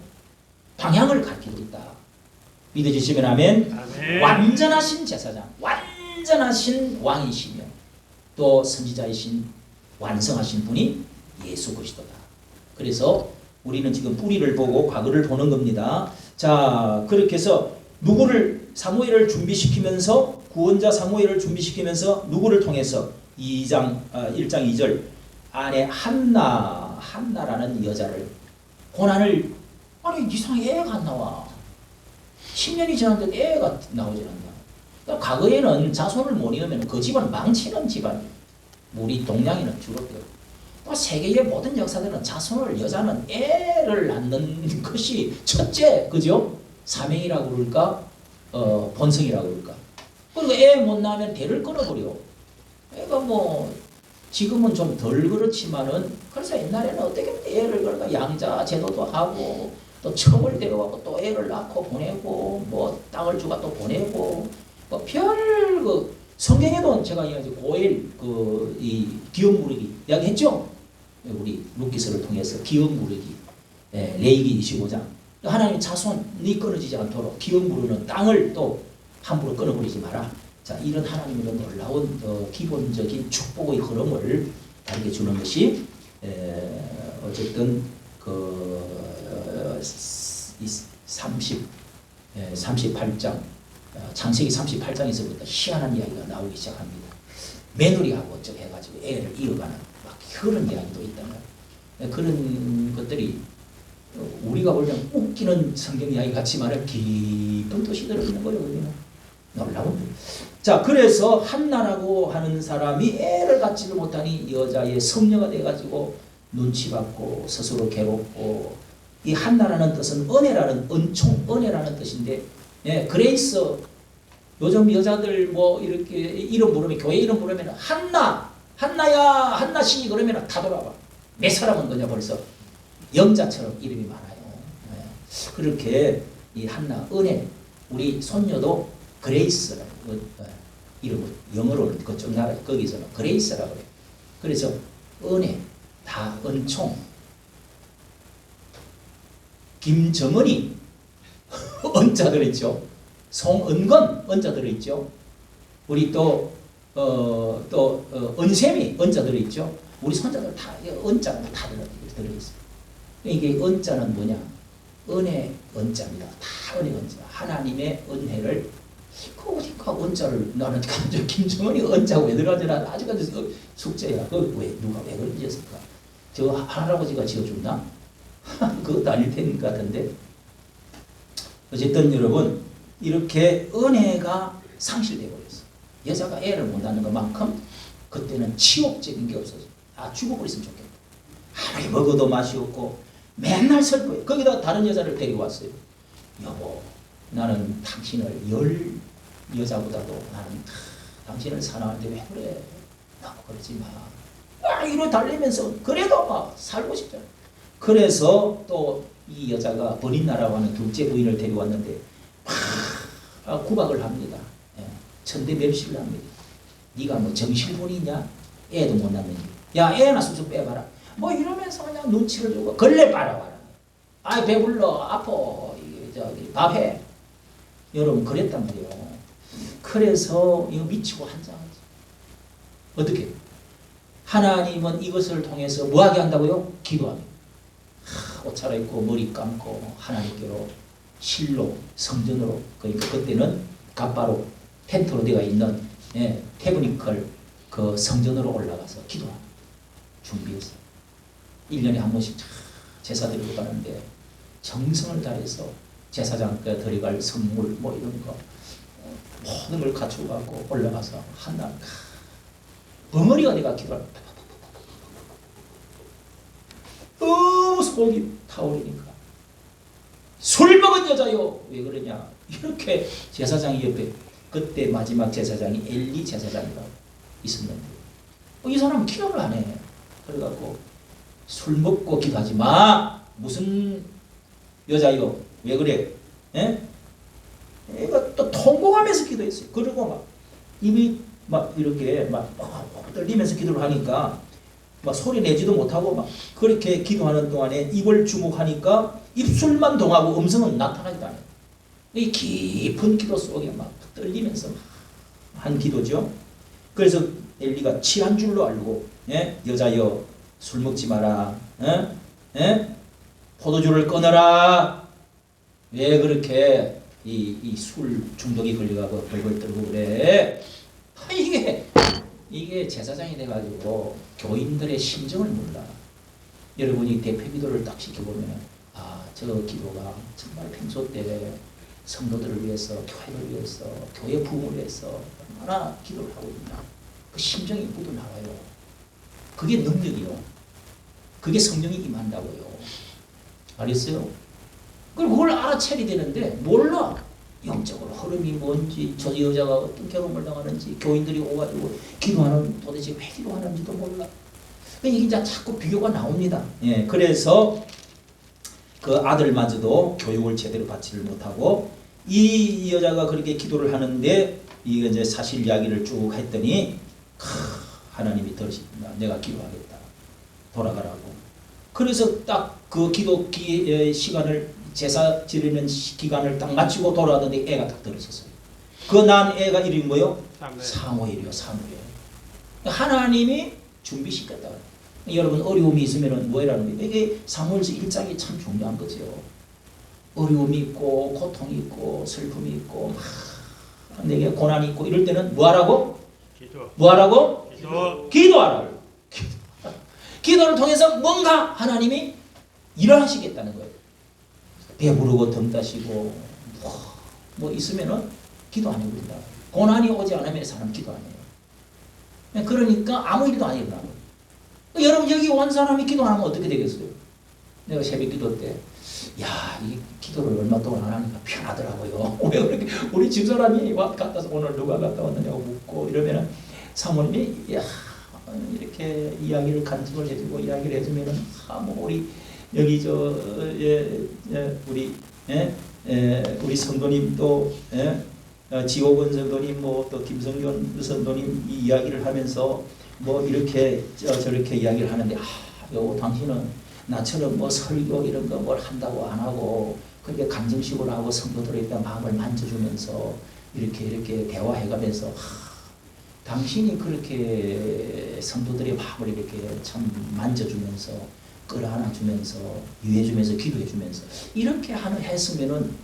Speaker 1: 방향을 가르치고 있다. 믿어주시면 아멘.
Speaker 3: 아멘.
Speaker 1: 완전하신 제사장, 완전하신 왕이시며 또 선지자이신 완성하신 분이 예수 그리스도다. 그래서 우리는 지금 뿌리를 보고 과거를 보는 겁니다. 자, 그렇게 해서 누구를 사무엘을 준비시키면서 구원자 사무엘을 준비시키면서 누구를 통해서 1장 2절 안에 한나라는 여자를 고난을 아니 이상하게 애가 안 나와. 10년이 지났는데 애가 나오질 않나. 그러니까 과거에는 자손을 못 이으면 그 집안 망치는 집안이에요. 우리 동양인은 주로 그래요. 또 세계의 모든 역사들은 자손을 여자는 애를 낳는 것이 첫째 그죠? 사명이라고 그럴까? 본성이라고 그럴까? 그리고 애 못 낳으면 대를 끊어버려. 애가 뭐 지금은 좀 덜 그렇지만은 그래서 옛날에는 어떻게 애를 그럴까 양자 제도도 하고 또 첨을 데려가고 또 애를 낳고 보내고 뭐 땅을 주가 또 보내고 뭐 별 그 성경에도 제가 이야기 고엘 그 이 기업 무르기 이야기했죠. 우리 룻기서를 통해서 기업 무르기 레위기 25장 하나님 자손이 끊어지지 않도록 기업 무르는 땅을 또 함부로 끊어버리지 마라. 자 이런 하나님의 놀라운 기본적인 축복의 흐름을 다르게 주는 것이 어쨌든 그 38장 창세기 38장에서부터 희한한 이야기가 나오기 시작합니다. 며느리하고 어쩌고 해가지고 애를 이어가는 막 그런 이야기도 있다는 그런 것들이 우리가 보면 웃기는 성경 이야기 같지만 깊은 뜻이 들어있는 거예요. 우리는 놀라운. 자 그래서 한나라고 하는 사람이 애를 갖지를 못하니 여자의 성녀가 돼가지고 눈치 받고 스스로 괴롭고 이 한나라는 뜻은 은혜라는 은총 은혜라는 뜻인데 그레이스 요즘 여자들 뭐 이렇게 이름 부르면 교회 이름 부르면 한나야 한나씨 그러면 다 돌아와. 몇 사람은 그냥 벌써 영자처럼 이름이 많아요. 그렇게 이 한나 은혜 우리 손녀도 그레이스라고 이름을 영어로는 그쪽 나라 거기서는 그레이스라고 그래요. 그래서 은혜 다 은총 김정은이 은자 들어있죠. 송은건 은자 들어있죠. 우리 은샘이 은자 들어있죠. 우리 손자들 다 은자가 다 들어있어요. 이게 은자는 뭐냐? 은혜 은자입니다. 다 은혜 은자. 하나님의 은혜를 그 어디가 은자를 나는 김정은이 은자가 왜 들어가지나 아직까지 숙제야. 왜 누가 왜 그런지 했을까? 저 할아버지가 지어줬나? 그것도 아닐 텐 같은데 어쨌든 여러분 이렇게 은혜가 상실되어 버렸어. 여자가 애를 못 낳는 것만큼 그때는 치욕적인 게 없어서 죽어버렸으면 좋겠다. 아무리 먹어도 맛이 없고 맨날 슬퍼요. 거기다 다른 여자를 데리고 왔어요. 여보 나는 당신을 10 여자보다도 나는 당신을 사랑하는데 왜 그래? 나 그러지 마. 이로 달리면서 그래도 막 살고 싶잖아. 그래서 또 이 여자가 버린나라고 하는 둘째 부인을 데려왔는데 구박을 합니다. 천대 멸시를 합니다. 네가 뭐 정신분이냐? 애도 못 낳느니 야 애나 쑥쑥 빼봐라. 뭐 이러면서 그냥 눈치를 주고 걸레 빨아봐라. 아 배불러 아파 저기 밥해. 여러분 그랬단 말이에요. 그래서 이거 미치고 한장하지. 어떻게? 하나님은 이것을 통해서 뭐하게 한다고요? 기도합니다. 옷 차려입고 머리 감고 하나님께로 실로 성전으로 그러니까 그때는 갓바로 텐트로 되어 있는 태브니컬 그 성전으로 올라가서 기도합니다. 준비해서 1년에 한 번씩 제사 드리고 가는데 정성을 다해서 제사장께 드려갈 선물 뭐 이런 거 모든 걸 갖추고 갖고 올라가서 한날 벙어리가 내가 기도합니다. 너무 속이 타오르니까 술 먹은 여자요 왜 그러냐 이렇게 제사장이 옆에 그때 마지막 제사장이 엘리 제사장이라고 있었는데 이 사람은 기도를 안 해. 그래갖고 술 먹고 기도하지 마. 무슨 여자요 왜 그래? 얘가 또 통곡하면서 기도했어요. 그리고 막 입이 막 이렇게 막 떨리면서 기도를 하니까 막 소리 내지도 못하고 막 그렇게 기도하는 동안에 입을 주목하니까 입술만 동하고 음성은 나타나지도 않아요. 이 깊은 기도 속에 막 떨리면서 한 기도죠. 그래서 엘리가 취한 줄로 알고, 예? 여자여 술 먹지 마라, 예? 포도주를 끊어라. 왜 그렇게 이 술 중독이 걸려가고 벌벌 떨고 그래? 이게 제사장이 돼가지고 교인들의 심정을 몰라. 여러분이 대표 기도를 딱 시켜보면 저 기도가 정말 평소 때 성도들을 위해서, 교회를 위해서, 교회 부흥을 위해서 얼마나 기도를 하고 있나. 그 심정이 묻어나와요. 그게 능력이요. 그게 성령이 임한다고요. 알겠어요? 그럼 그걸 알아채야 되는데 몰라. 영적으로 흐름이 뭔지, 저 여자가 어떤 경험을 당하는지, 교인들이 오가지고 기도하는 도대체 왜 기도하는지도 몰라. 이게 이제 자꾸 비교가 나옵니다. 예, 그래서 그 아들마저도 교육을 제대로 받지를 못하고 이 여자가 그렇게 기도를 하는데 이게 이제 사실 이야기를 쭉 했더니 하나님이 들으신다. 내가 기도하겠다. 돌아가라고. 그래서 딱 그 기도 시간을 제사 지르는 기간을 딱 마치고 돌아가던데 애가 딱 떨어졌어요. 그 난 애가 이름이 뭐요? 사무엘이요. 사무엘. 하나님이 준비시켰다. 여러분 어려움이 있으면 뭐라는 거예요? 이게 사무엘서 1장이 참 중요한 거죠. 어려움이 있고 고통이 있고 슬픔이 있고 막 내게 고난이 있고 이럴 때는 뭐하라고? 뭐하라고? 기도하라고. 기도를 통해서 뭔가 하나님이 일어나시겠다는 거예요. 배부르고 등 따시고 뭐 있으면은 기도 안 해버린다. 고난이 오지 않으면 사람 기도 안 해요. 그러니까 아무 일도 안 일어나고. 여러분 여기 온 사람이 기도 안 하면 어떻게 되겠어요? 내가 새벽 기도 때 이 기도를 얼마 동안 안 하니까 편하더라고요. 왜 그렇게 우리 집사람이 갔다 와서 오늘 누가 갔다 왔느냐고 묻고 이러면은 사모님이 이렇게 이야기를 간증을 해주고 이야기를 해주면은 뭐 우리 여기 우리 성도님 또 지옥은 성도님 뭐 또 김성균 성도님 이 이야기를 하면서 뭐 이렇게 저렇게 이야기를 하는데 요 당신은 나처럼 뭐 설교 이런 거 뭘 한다고 안 하고 그렇게 간증식으로 하고 성도들의 마음을 만져주면서 이렇게 대화해가면서 당신이 그렇게 성도들의 마음을 이렇게 참 만져주면서 끌어안아주면서 유해주면서 기도해주면서 이렇게 했으면은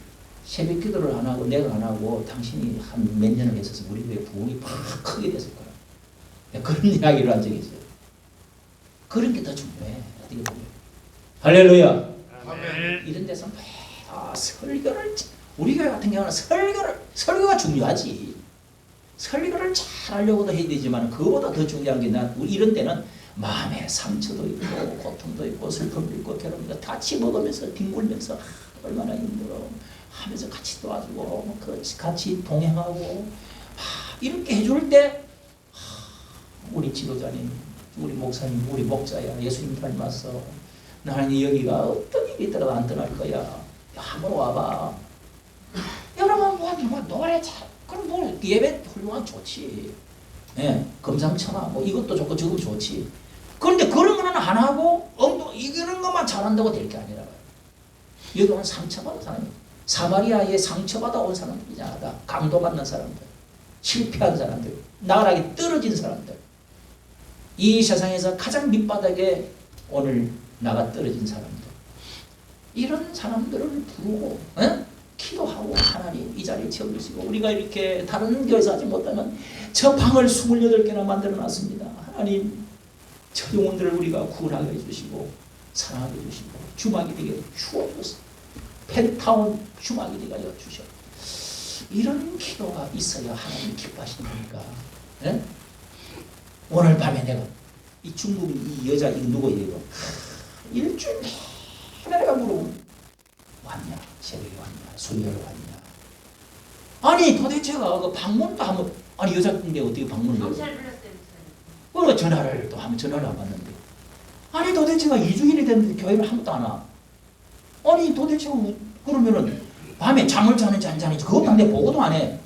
Speaker 1: 새벽 기도를 안 하고 내가 안 하고 당신이 한 몇 년을 했어서 우리 교회 부흥이 팍 크게 됐을 거야. 그런 이야기를 한 적이 있어요. 그런 게 더 중요해. 어떻게 보면. 할렐루야.
Speaker 3: 아멘.
Speaker 1: 이런 데서 설교를 우리 교회 같은 경우는 설교가 중요하지. 설교를 잘 하려고도 해야 되지만 그거보다 더 중요한 게 우리 이런 때는 마음에 상처도 있고 고통도 있고 슬픔도 있고 괴로움도 같이 먹으면서 뒹굴면서 얼마나 힘들어 하면서 같이 도와주고 같이 동행하고 이렇게 해줄 때 우리 지도자님, 우리 목사님, 우리 목자야 예수님 닮았어. 나는 여기가 어떤 일이 있더라도 안 떠날 거야. 한번 와봐. 여러분 뭐 노래 잘 그럼 뭐 예배 훌륭한 좋지. 예, 금상첨화 뭐 이것도 좋고 저것도 좋지. 그런데 그런 거는 안 하고 이런 것만 잘한다고 될 게 아니라 여기 온 상처받은 사람이 사마리아에 상처받아 온 사람들이 이상하다. 강도받는 사람들, 실패한 사람들, 나가라기 떨어진 사람들. 이 세상에서 가장 밑바닥에 오늘 나가 떨어진 사람들. 이런 사람들을 부르고 기도하고 하나님 이 자리에 채워주시고 우리가 이렇게 다른 교회에서 하지 못하면 저 방을 28개나 만들어놨습니다. 하나님 저 영혼들을 우리가 구원하게 해주시고 사랑하게 해주시고 주막이 되게 주옵소서. 펜타운 주막이 되게 해주셔. 이런 기도가 있어야 하나님 기뻐하시는 거니까. 네? 오늘 밤에 내가 이 중국 이 여자 이 누구예요? 일주일 내가 물어보면 왔냐? 새벽에 왔냐? 수요일에 왔냐? 아니 도대체가 그 방문도 한번 아니 여자인데 어떻게 방문을 해요? 그러니까 전화를 또 한번 전화를 안 받는데 아니 도대체가 2주일이 됐는데 교회를 한 번도 안 와. 아니 도대체가 그러면은 밤에 잠을 자는지 안 자는지 그것도 내 보고도 안 해.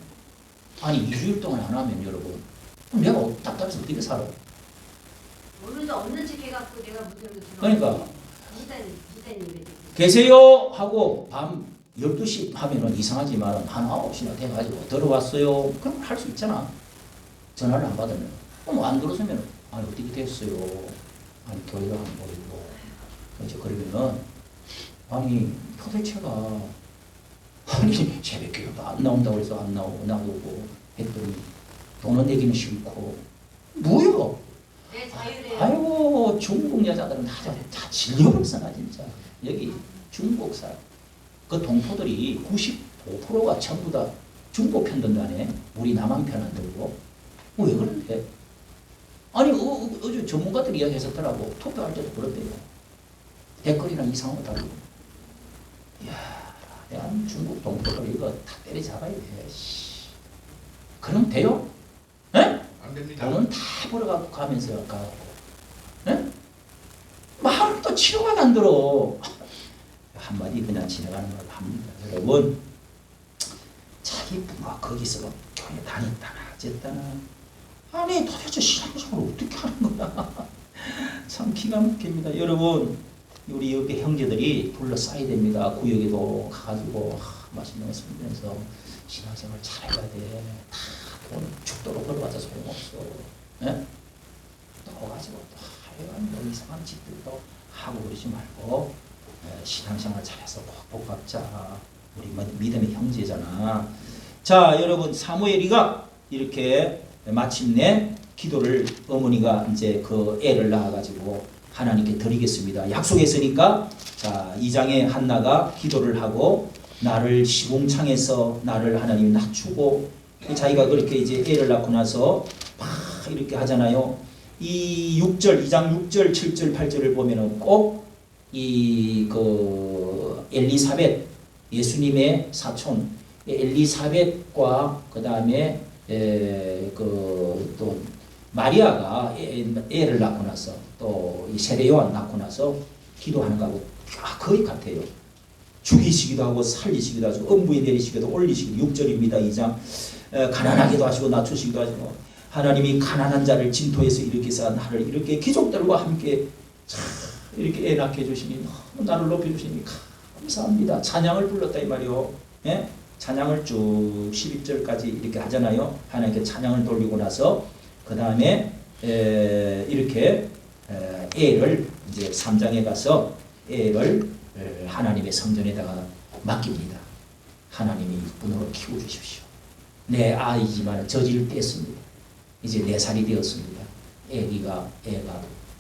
Speaker 1: 아니 2주일 동안 안 하면 여러분 그럼 내가 답답해서 어떻게 살아?
Speaker 4: 오늘도 없는 척 해갖고 내가 무슨
Speaker 1: 그러니까
Speaker 4: 비슷한 일이
Speaker 1: 계세요 하고 밤 12시 하면은 이상하지만 한 9시나 돼가지고 들어왔어요. 그럼 할 수 있잖아. 전화를 안 받으면. 그럼 안 들어서면 아니 어떻게 됐어요? 아니 교회가 안 보이고 이제 그러면은 아니 도대체가 아니 새벽교회가 안 나온다고 해서 안 나오고 했더니 돈은 내기는 싫고 뭐요?
Speaker 4: 내 자유래요.
Speaker 1: 아이고 중국 여자들은 다 질려버렸어 진짜. 여기 중국사 그 동포들이 95%가 전부 다 중국 편 든다네. 우리 남한 편 안 들고. 왜 그런데? 아니 어제 전문가들이 이야기했었더라고. 투표할 때도 그런데요. 댓글이랑 이상한 거 다르고. 이야, 대한 중국 동포들 이거 다 때려잡아야 돼. 그럼 돼요? 에?
Speaker 5: 안 됩니다.
Speaker 1: 돈은 다 벌어갖고 가면서 가고. 에? 말을 또 치료가 안 들어. 한마디 그냥 지나가는 걸 합니다. 여러분, 자기 부모가 거기서 교회 다녔다나 어쨌다나 아니 도대체 신앙생활을 어떻게 하는 거야. 참 기가 막힙니다. 여러분, 우리 옆에 형제들이 둘러싸야 됩니다. 구역에도 가가지고 맛있는 거 먹으면서 신앙생활 잘해야 돼. 다 돈 죽도록 벌어봤자 소용없어. 예? 또 가지고 또 하여간 뭐 이상한 짓들도 하고 그러지 말고 신앙생활 잘해서 꼭 복받자. 우리 믿음의 형제잖아. 자, 여러분 사무엘이가 이렇게 마침내 기도를 어머니가 이제 그 애를 낳아가지고 하나님께 드리겠습니다. 약속했으니까 자 2장에 한나가 기도를 하고 나를 시궁창에서 나를 하나님이 낮추고 자기가 그렇게 이제 애를 낳고 나서 막 이렇게 하잖아요. 이 6절 2장 6절 7절 8절을 보면은 꼭 이 그 엘리사벳 예수님의 사촌 엘리사벳과 그 다음에 그 또 마리아가 애를 낳고 나서 또 이 세례 요한 낳고 나서 기도하는 거하고 거의 같아요. 죽이시기도 하고 살리시기도 하시고 음부에 내리시기도 올리시기도 6절입니다. 2장 가난하게도 하시고 낮추시기도 하시고 하나님이 가난한 자를 진토에서 일으키사 나를 이렇게 귀족들과 함께 이렇게 애 낳게 해주시니 나를 높여주시니 감사합니다. 찬양을 불렀다 이 말이요. 예? 찬양을 쭉 11절까지 이렇게 하잖아요. 하나님께 찬양을 돌리고 나서 그 다음에 이렇게 애를 이제 3장에 가서 애를 하나님의 성전에다가 맡깁니다. 하나님이 분으로 키워주십시오. 내 아이지만 저지를 뗐습니다. 이제 4살이 되었습니다. 애가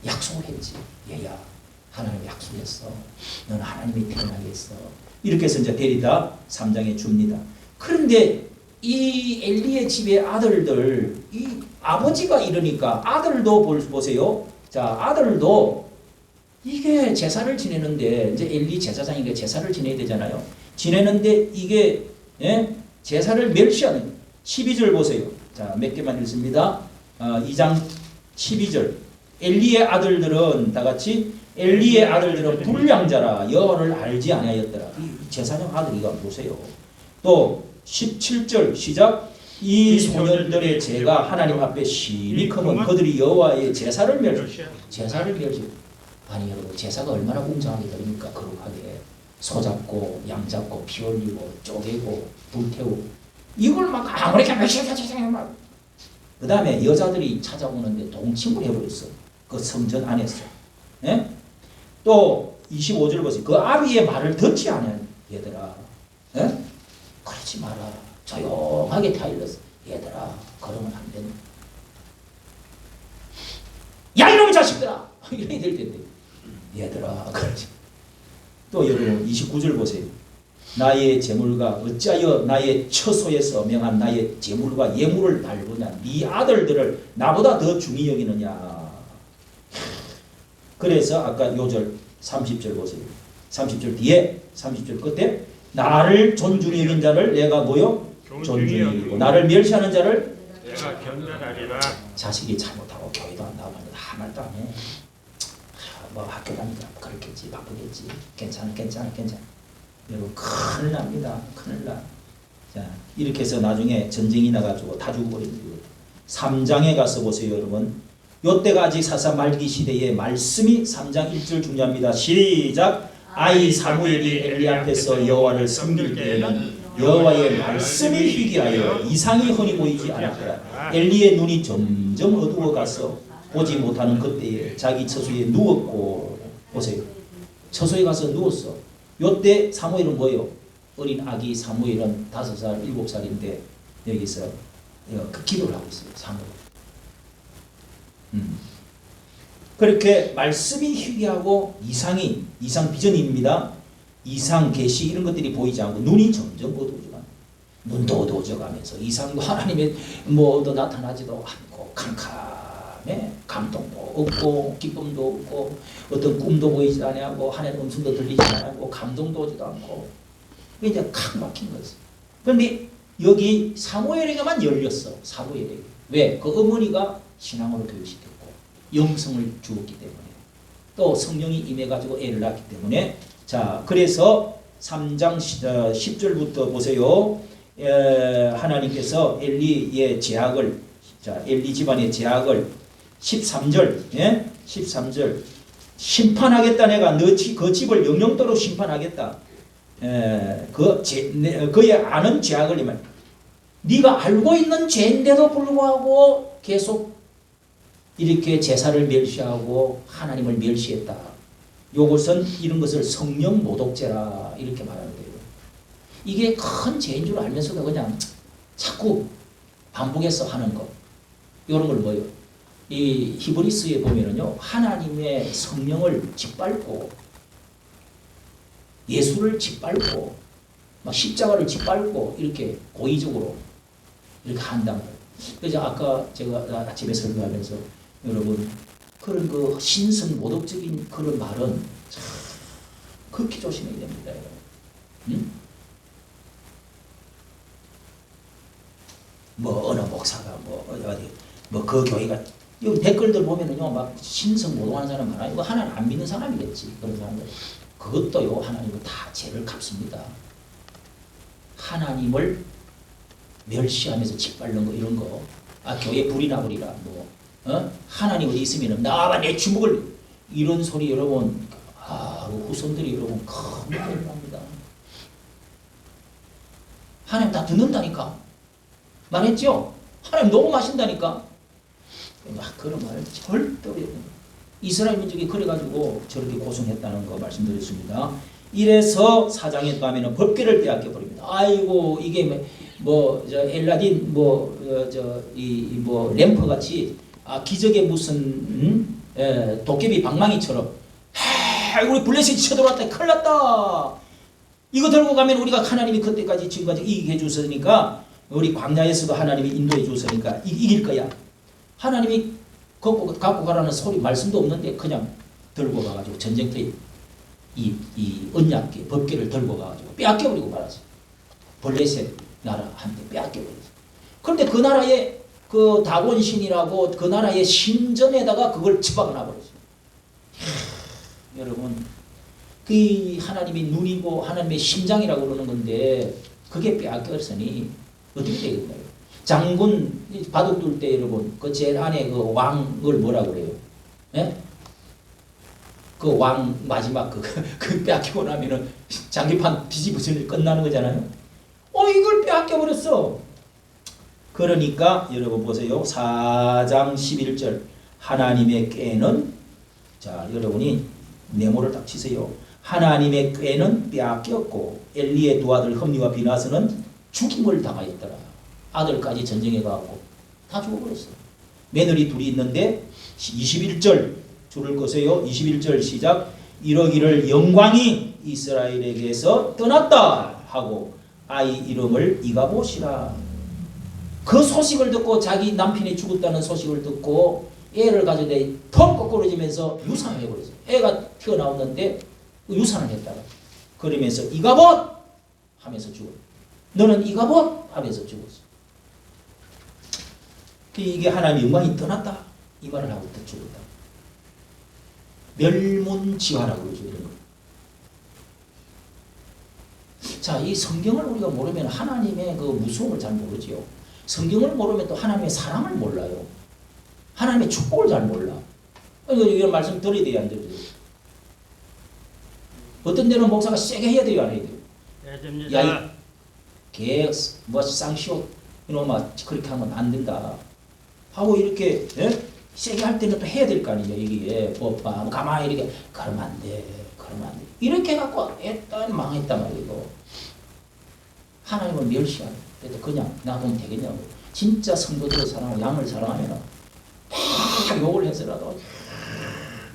Speaker 1: 약속을 했지. 얘야 하나님이 약속했어. 너는 하나님이 태어나게 했어. 이렇게 해서 이제 데리다 3장에 줍니다. 그런데 이 엘리의 집의 아들들, 이 아버지가 이러니까 아들도 보세요. 자, 아들도 이게 제사를 지내는데 이제 엘리 제사장이니까 제사를 지내야 되잖아요. 지내는데 이게 제사를 멸시하는 12절 보세요. 자, 몇 개만 읽습니다. 2장 12절. 엘리의 아들들은 다 같이 엘리의 아들들은 불량자라 여호와를 알지 아니하였더라. 이 제사장 아들이가 보세요. 또 17절 시작. 이 소년들의 죄가 하나님 앞에 심히 크면 그들이 여호와의 제사를 멸시. 아니 여러분 제사가 얼마나 공정하게 드립니까? 거룩하게 소 잡고 양 잡고 피 흘리고 쪼개고 불태우고 이걸 막 아무렇게 막 그 다음에 여자들이 찾아오는데 동침을 해버렸어. 그 성전 안에서. 예? 또 25절 보세요. 그 아비의 말을 듣지 않아 얘들아. 예? 그러지 마라. 조용하게 타일렀어. 얘들아 그러면 안 된다. 야 이놈의 자식들아. 이렇게 될 텐데. 얘들아 그러지. 또 여러분 29절 보세요. 나의 재물과 어찌하여 나의 처소에서 명한 나의 재물과 예물을 밟으냐. 네 아들들을 나보다 더 중히 여기느냐. 그래서 아까 요절 30절 보세요. 30절 뒤에 30절 끝에 나를 존중히 여긴 자를 내가 뭐요? 존중히 여기고 나를 멸시하는 자를
Speaker 3: 내가 견뎌하리라.
Speaker 1: 자식이 잘못하고 교회도 안 나오면 아무 말도 안 해. 뭐 학교 다니다 그렇겠지 바쁘겠지 괜찮아. 여러분 큰일 납니다. 큰일 나. 자 이렇게 해서 나중에 전쟁이 나가지고 다 죽어버립니다. 3장에 가서 보세요 여러분. 요때가 아직 사사 말기 시대의 말씀이 3장 1절 중요합니다. 시작. 아이 사무엘이 엘리 앞에서 여호와를 섬길 때에는 여호와의 말씀이 희귀하여 이상이 흔히 보이지 않았더라. 엘리의 눈이 점점 어두워가서 보지 못하는 그때에 자기 처소에 누웠고, 보세요, 처소에 가서 누웠어. 요때 사무엘은 뭐예요? 어린 아기 사무엘은 5살, 7살인데 여기서 그 기도를 하고 있어요. 사무엘. 그렇게 말씀이 희귀하고 이상 비전입니다. 이상 계시 이런 것들이 보이지 않고 눈이 점점 어두워져가, 눈도 어두워져가면서 이상도 하나님의 뭐도 나타나지도 않고 캄캄해. 감동도 없고 기쁨도 없고 어떤 꿈도 보이지 않고 하나님 음성도 들리지 않고 감동도 오지도 않고 이제 칵 막힌 거지. 그런데 여기 사무엘에게만 열렸어. 사무엘에게. 왜? 그 어머니가 신앙으로 교육시켰고 영성을 주었기 때문에, 또 성령이 임해가지고 애를 낳기 때문에. 자, 그래서 3장 10절부터 보세요. 하나님께서 엘리의 제약을, 자, 엘리 집안의 제약을 13절, 예? 13절 심판하겠다. 내가 그 집을 영영토록 심판하겠다. 그의 아는 죄악을 이만, 네가 알고 있는 죄인데도 불구하고 계속 이렇게 제사를 멸시하고 하나님을 멸시했다. 요것은 이런 것을 성령 모독죄라 이렇게 말하는 거예요. 이게 큰 죄인 줄 알면서도 그냥 자꾸 반복해서 하는 것. 이런 걸 뭐예요? 이 히브리스에 보면은요, 하나님의 성령을 짓밟고 예수를 짓밟고 막 십자가를 짓밟고 이렇게 고의적으로 이렇게 한단 말이에요. 그래서 아까 제가 아침에 설교하면서 여러분 그런 그 신성 모독적인 그런 말은 참 극히 조심해야 됩니다. 여러분. 뭐 어느 목사가 뭐 어디 뭐 그 교회가, 이 댓글들 보면은요 막 신성 모독하는 사람 많아요. 이거 하나님 안 믿는 사람이겠지. 그런 사람들. 그것도요 하나님은 다 죄를 갚습니다. 하나님을 멸시하면서 짓밟는 거 이런 거. 아 교회 불이 나버리라 뭐. 하나님 어디 있으면 나와 내 주먹을, 이런 소리 여러분, 후손들이 여러분 큰 문제를 합니다. 하나님 다 듣는다니까 말했죠. 하나님 녹음하신다니까. 그런 말을 절대 없는 거예요. 이스라엘 민족이 그래가지고 저렇게 고생했다는 거 말씀드렸습니다. 이래서 4장에 가면은 법궤를 빼앗겨 버립니다. 아이고 이게 뭐 저 엘라딘 뭐 램프 같이 기적의 무슨 도깨비 방망이처럼 우리 블레셋이 쳐들어왔다 큰일 났다. 이거 들고 가면 우리가 하나님이 그때까지 지금까지 이기게 해주셨으니까, 우리 광야에서도 하나님이 인도해 주셨으니까 이길 거야. 하나님이 갖고 가라는 소리 말씀도 없는데 그냥 들고 가가지고 전쟁터에 이 언약궤 법궤를 들고 가가지고 빼앗겨버리고 말았어요. 블레셋 나라한테 빼앗겨버렸어요. 그런데 그 나라의 그 다곤신이라고 그 나라의 신전에다가 그걸 처박아 놔버렸어요. 여러분, 그 하나님이 눈이고 하나님의 심장이라고 그러는 건데 그게 빼앗겼으니 어떻게 되겠나요? 장군 바둑 둘 때 여러분 그 제일 안에 그 왕을 뭐라고 그래요? 예? 그 왕 마지막 그 빼앗기고 나면은 장기판 뒤집어질 끝나는 거잖아요. 이걸 빼앗겨 버렸어. 그러니까 여러분 보세요. 4장 11절 하나님의 꾀는, 자 여러분이 메모를 딱 치세요. 하나님의 꾀는 빼앗겼고 엘리의 두 아들 흠니와 비나스는 죽임을 당하였더라. 아들까지 전쟁에 가고 다 죽어버렸어. 며느리 둘이 있는데 21절 줄을 거세요. 21절 시작. 이러기를 영광이 이스라엘에게서 떠났다 하고 아이 이름을 이가봇이라. 그 소식을 듣고 자기 남편이 죽었다는 소식을 듣고 애를 가져내 턱 거꾸러지면서 유산을 해버렸어요. 애가 튀어나왔는데 유산을 했다가 그러면서 이가봇 하면서 죽었어. 너는 이가봇 하면서 죽었어. 이게 하나님의 영광이 떠났다 이 말을 하고 또 죽었다. 멸문지화라고 그러죠. 이런 거. 자, 이 성경을 우리가 모르면 하나님의 그 무서움을 잘 모르지요. 성경을 모르면 또 하나님의 사랑을 몰라요. 하나님의 축복을 잘 몰라. 이런 말씀 들어야 돼요, 안 들어야 돼요? 어떤 데는 목사가 세게 해야 돼요, 안 해야 돼요?
Speaker 3: 해야 됩니다.
Speaker 1: 뭐 쌍시옷 이놈아 그렇게 하면 안 된다 하고 이렇게 세게 할 때는 또 해야 될 거 아니에요. 이게 뭐 가만히 이렇게 그러면 안 돼, 그러면 안 돼. 이렇게 갖고 일단 망했단 말이에요. 하나님은 멸시하는. 그래도 그냥 놔두면 되겠냐고. 진짜 성도들을 사랑하고 양을 사랑하면 막 욕을 해서라도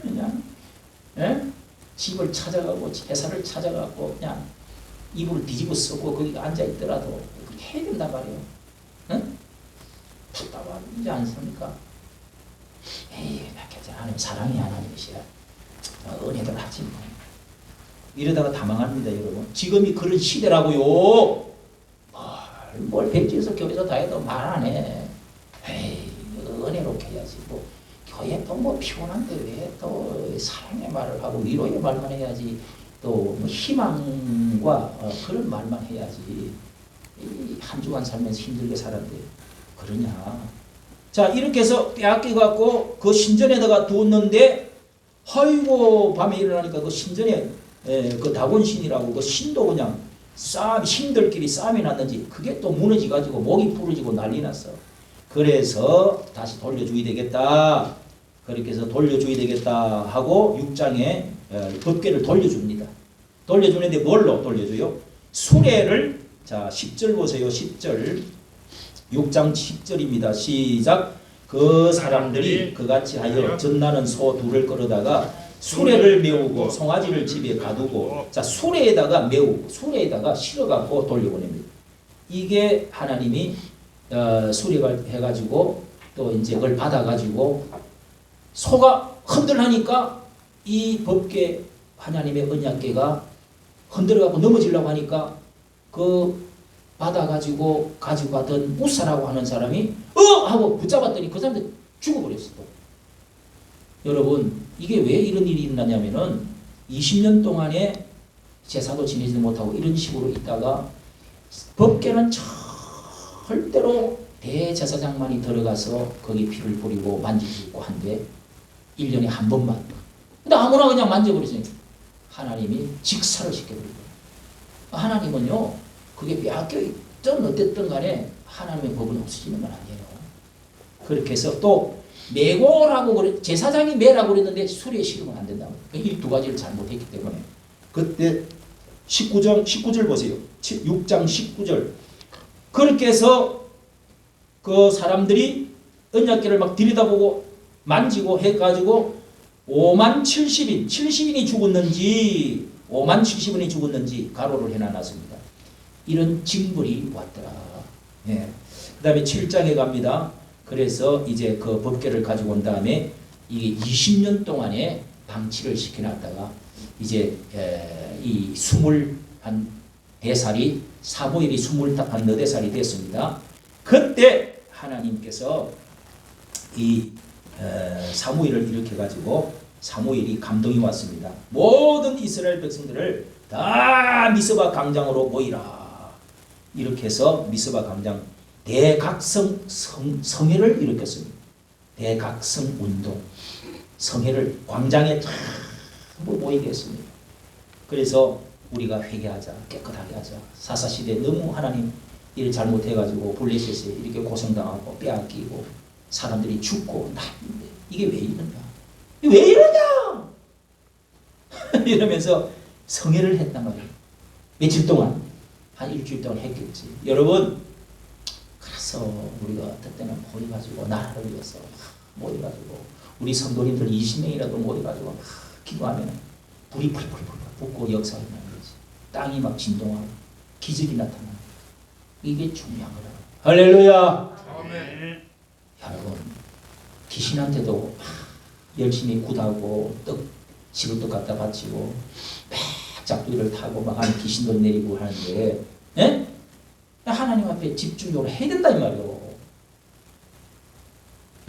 Speaker 1: 그냥 집을 찾아가고 제사를 찾아가고 그냥 이불을 뒤집어 쓰고 거기 앉아 있더라도 그렇게 해야 된단 말이에요. 응? 답답하지 않습니까? 에이, 하나님 사랑이 하나님이시야. 은혜를 하지 뭐. 이러다가 다 망합니다, 여러분. 지금이 그런 시대라고요. 뭘 백지에서 교회에서 다 해도 말 안 해. 에이, 은혜롭게 해야지. 뭐 교회 또 뭐 피곤한데 왜 또 사랑의 말을 하고 위로의 말만 해야지. 또 뭐 희망과 그런 말만 해야지. 한 주간 살면서 힘들게 살았는데 그러냐. 자, 이렇게 해서 빼앗겨갖고 그 신전에다가 두었는데 아이고 밤에 일어나니까 그 신전에 그 다곤신이라고 그 신도 그냥 신들끼리 싸움이 났는지 그게 또 무너져가지고 목이 부러지고 난리 났어. 그래서 다시 돌려줘야 되겠다. 그렇게 해서 돌려줘야 되겠다 하고 6장에 법궤를 돌려줍니다. 돌려주는데 뭘로 돌려줘요? 수레를, 자 10절 보세요. 10절 6장 10절입니다. 시작. 그 사람들이 그같이 하여 전나는 소 둘을 끌어다가 수레를 메우고 송아지를 집에 가두고, 자 수레에다가 메우고 수레에다가 실어갖고 돌려보냅니다. 이게 하나님이 수레가 해가지고 또 이제 그걸 받아가지고 소가 흔들하니까 이 법궤 하나님의 언약궤가 흔들어갖고 넘어지려고 하니까 그 받아가지고 가지고 가던 우사라고 하는 사람이 하고 붙잡았더니 그 사람들 죽어버렸어. 여러분 이게 왜 이런 일이 일어나냐면은 20년 동안에 제사도 지내지도 못하고 이런 식으로 있다가 법궤는 절대로 대제사장만이 들어가서 거기 피를 뿌리고 만질 수 있고 한데 1년에 한 번만. 근데 아무나 그냥 만져버리세요. 하나님이 직사를 시켜버리고. 하나님은요 그게 빼앗겨 있든 어쨌든 간에 하나님의 법은 없어지는 건 아니에요. 그렇게 해서 또 매고라고 그래, 제사장이 매라고 그랬는데 수레에 실으면 안 된다고. 이 두 가지를 잘못했기 때문에. 그때 19절 보세요. 6장 19절. 그렇게 해서 그 사람들이 언약궤를 막 들여다보고 만지고 해가지고 5만 70인이 죽었는지 5만 70인이 죽었는지 가로를 해놔놨습니다. 이런 징벌이 왔더라. 예. 그 다음에 7장에 갑니다. 그래서 이제 그 법궤를 가지고 온 다음에 이게 20년 동안에 방치를 시켜놨다가 이제 이 24살이 사무엘이 24살이 됐습니다. 그때 하나님께서 이 사무엘을 일으켜가지고 사무엘이 감동이 왔습니다. 모든 이스라엘 백성들을 다 미스바 광장으로 모이라. 이렇게 해서 미스바 광장 대각성 성회를 일으켰습니다. 대각성 운동 성회를 광장에 전부 모이게 했습니다. 그래서 우리가 회개하자, 깨끗하게 하자. 사사시대 너무 하나님 일 잘못해가지고 블레셋에 이렇게 고생당하고 빼앗기고 사람들이 죽고 났는데 이게 왜 이러냐? 왜 이러냐? 이러면서 성회를 했단 말이에요. 며칠 동안 한 일주일 동안 했겠지. 여러분 그래서 우리가 그때는 모여가지고 나라를 위해서 모여가지고 우리 성도님들 20명이라도 모여가지고 기도하면 불이 풀풀 붙고 역사가 일어나는 거지. 땅이 막 진동하고 기적이 나타나는 이게 중요한 거라. 할렐루야.
Speaker 3: 아멘.
Speaker 1: 여러분 귀신한테도 열심히 굿하고 시루떡 갖다 바치고 막 짝두기를 타고 막 하는 귀신도 내리고 하는데 예? 하나님 앞에 집중적으로 해야 된다 이 말이요.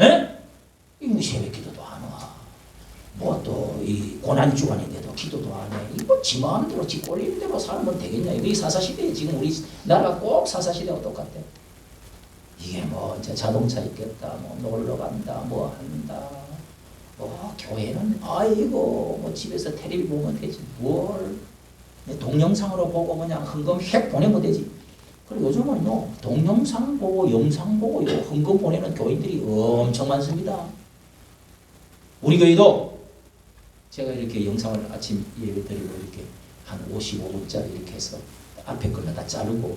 Speaker 1: 예? 이 새벽 기도도 안 와. 뭐 또 이 고난 주간인데도 기도도 안 해. 이거 지 마음대로 지 꼴림대로 살면 되겠냐. 이 사사시대에 지금 우리 나라가 꼭 사사시대와 똑같아. 이게 뭐 이제 자동차 있겠다, 뭐 놀러 간다, 뭐 한다. 뭐 교회는 아이고 뭐 집에서 텔레비 보면 되지 뭘 동영상으로 보고 그냥 헌금 획 보내면 되지. 그리고 요즘은요 동영상 보고 영상 보고 요 헌금 보내는 교인들이 엄청 많습니다. 우리 교회도 제가 이렇게 영상을 아침 예배 드리고 이렇게 한 55분짜리 이렇게 해서 앞에 걸로 다 자르고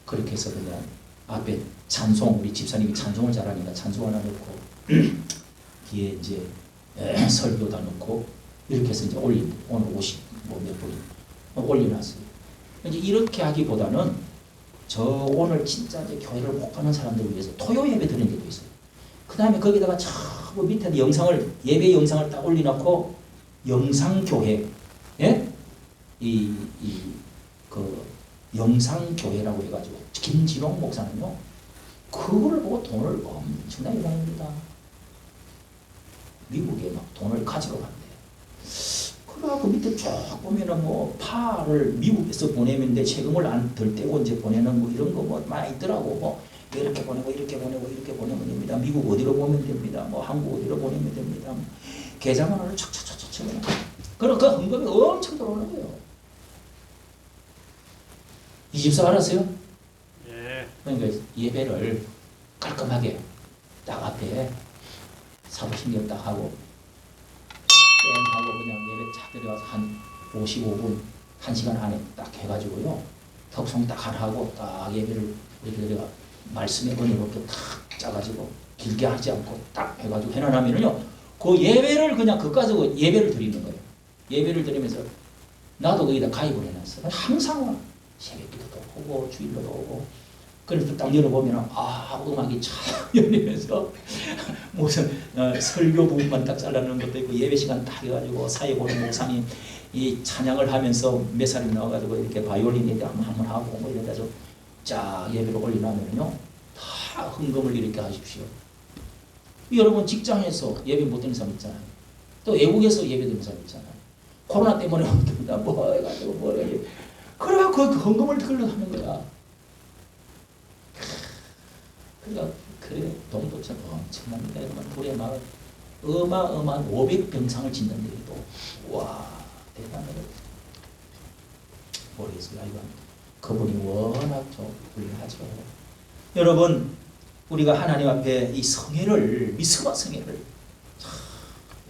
Speaker 1: 그렇게 해서 그냥 앞에 찬송 우리 집사님이 찬송을 잘하니까 찬송 하나 넣고 뒤에 이제 설교다 넣고 이렇게 해서 이제 올린 오늘 50 뭐 몇 분 올려놨어요. 이제 이렇게 하기보다는 저 오늘 진짜 이제 교회를 못 가는 사람들을 위해서 토요 예배 드리는 게도 있어요. 그 다음에 거기다가 전부 밑에 영상을 예배 영상을 딱 올려놓고 영상 교회, 예? 그 영상 교회라고 해가지고 김진홍 목사는요 그거를 보고 돈을 엄청나게 보냅니다. 미국에 막 돈을 가지고 간대요. 그래갖고 밑에 쭉 보면은 뭐 파를 미국에서 보내는데 세금을 안 덜 떼고 이제 보내는 뭐 이런 거 뭐 많이 있더라고. 뭐 이렇게 보내고 이렇게 보내고 이렇게 보내면 됩니다. 미국 어디로 보내면 됩니다. 뭐 한국 어디로 보내면 됩니다. 계좌번호를 척척척척 쳐요. 그럼 그 헌금이 엄청 들어오는 거예요. 이 집사 알았어요?
Speaker 3: 예.
Speaker 1: 그러니까 예배를 깔끔하게 딱 앞에 사도신경 딱 하고 땡 하고 그냥 예배 쫙 들어가서 한 55분 1시간 안에 딱 해가지고요 덕송 딱 하나 하고 딱 예배를 우리가 말씀의 은혜롭게 탁 짜가지고 길게 하지 않고 딱 해가지고 해놔하면은요 그 예배를 그냥 그거 가지고 예배를 드리는 거예요. 예배를 드리면서 나도 거기다 가입을 해놨어. 항상 와. 새벽기도도 오고 주일로도 오고 그래서 딱 열어보면 음악이 참 열리면서 무슨 설교 부분만 딱 잘라놓은 것도 있고 예배 시간 딱 해가지고 사회 보는 목사님 이 찬양을 하면서 몇 사람이 나와가지고 이렇게 바이올린에 한번 하고 뭐 이래가지고 쫙 예배를 올리나면요 다 헌금을 이렇게 하십시오. 여러분 직장에서 예배 못 드는 사람 있잖아요. 또 외국에서 예배 드는 사람 있잖아요. 코로나 때문에 뭐 해가지고 뭐 해가지고 그래갖고 그 헌금을 그걸로 하는 거야. 그러니까 그래 돈도 참 엄청납니다. 여러분 불에 막 어마어마한 500병상을 짓는데 또 대단해요. 모르겠어요. 이건 그분이 워낙 좀 훌륭하죠. 여러분 우리가 하나님 앞에 이 성회를 미스바 성회를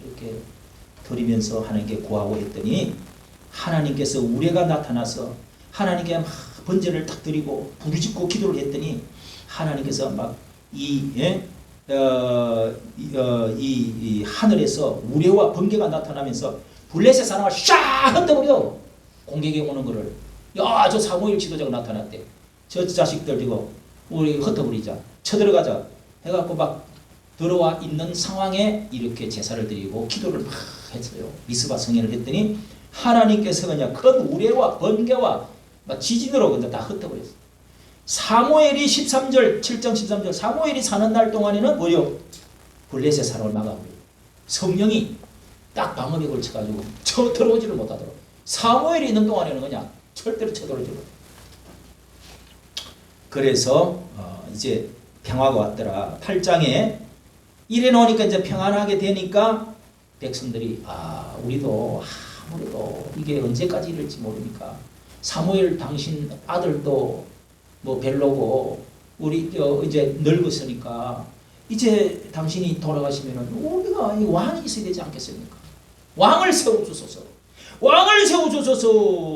Speaker 1: 이렇게 드리면서 하나님께 구하고 했더니 하나님께서 우레가 나타나서 하나님께 막 번제를 딱 드리고 부르짖고 기도를 했더니 하나님께서 막 이 하늘에서 우레와 번개가 나타나면서 블레셋 사람을 샥 흩어버려. 공격에 오는 거를 저 사무엘 지도자가 나타났대. 저 자식들 이거 우리 흩어버리자. 쳐들어가자. 해갖고 막 들어와 있는 상황에 이렇게 제사를 드리고 기도를 막 했어요. 미스바 성회를 했더니 하나님께서 그냥 큰 우레와 번개와 막 지진으로 그냥 다 흩어버렸어요. 사무엘이 13절 7장 13절 사무엘이 사는 날 동안에는 뭐요? 블레셋 사람을 막아버려요. 성령이 딱 방어벽을 쳐가지고 들어오지를 못하도록 사무엘이 있는 동안에는 그냥 절대로 쳐들어오지 못해요. 그래서 이제 평화가 왔더라. 8장에 이래 놓으니까 이제 평안하게 되니까 백성들이 우리도 아무래도 이게 언제까지 이럴지 모르니까 사무엘 당신 아들도 뭐 별로고 우리 이제 늙었으니까 이제 당신이 돌아가시면은 우리가 이 왕이 있어야 되지 않겠습니까? 왕을 세워주소서. 왕을 세워주소서.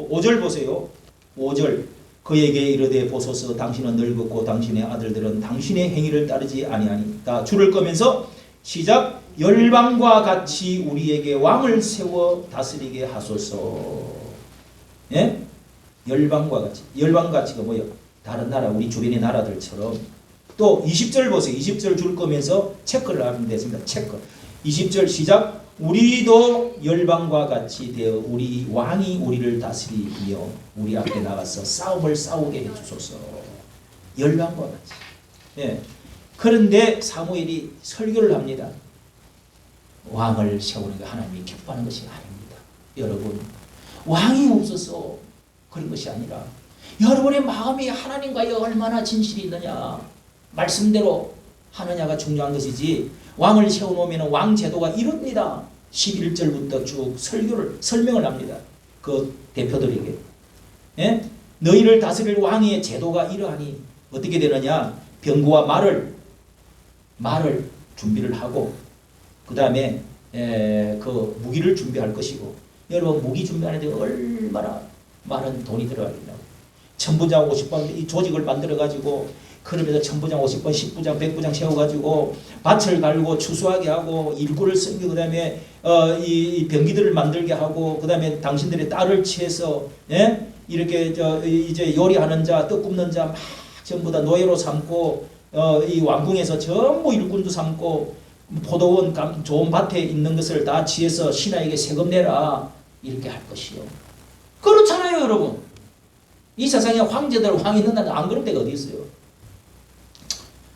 Speaker 1: 5절 보세요. 5절 그에게 이르되 보소서 당신은 늙었고 당신의 아들들은 당신의 행위를 따르지 아니하니 다 줄을 꺼면서 시작 열방과 같이 우리에게 왕을 세워 다스리게 하소서. 예? 열방과 같이. 열방같이가 뭐예요? 다른 나라 우리 주변의 나라들처럼. 또 20절 보세요. 20절 줄 거면서 체크를 하면 되습니다. 체크. 20절 시작 우리도 열방과 같이 되어 우리 왕이 우리를 다스리며 우리 앞에 나가서 싸움을 싸우게 해주소서. 열방과 같이. 예. 그런데 사무엘이 설교를 합니다. 왕을 세우는 게 하나님이 기뻐하는 것이 아닙니다. 여러분 왕이 없어서 그런 것이 아니라 여러분의 마음이 하나님과의 얼마나 진실이 있느냐 말씀대로 하느냐가 중요한 것이지 왕을 세워놓으면 왕 제도가 이럽니다. 11절부터 쭉 설명을 합니다. 그 대표들에게. 예? 너희를 다스릴 왕의 제도가 이러하니 어떻게 되느냐? 병거와 말을 준비를 하고 그 다음에 그 무기를 준비할 것이고 여러분 무기 준비하는데 얼마나 많은 돈이 들어가겠냐고. 천부장 50번 이 조직을 만들어 가지고 그러면서 천부장 50번 10부장 100부장 세워가지고 밭을 갈고 추수하게 하고 일구를 섬기고 그 다음에 이 병기들을 만들게 하고 그 다음에 당신들의 딸을 취해서 이렇게 이제 요리하는 자 떡 굽는 자 막 전부 다 노예로 삼고 이 왕궁에서 전부 일꾼도 삼고 포도원 좋은 밭에 있는 것을 다 취해서 신하에게 세금 내라 이렇게 할 것이요. 그렇잖아요 여러분. 이 세상에 황제들 왕이 있는데 안 그런 데가 어디 있어요.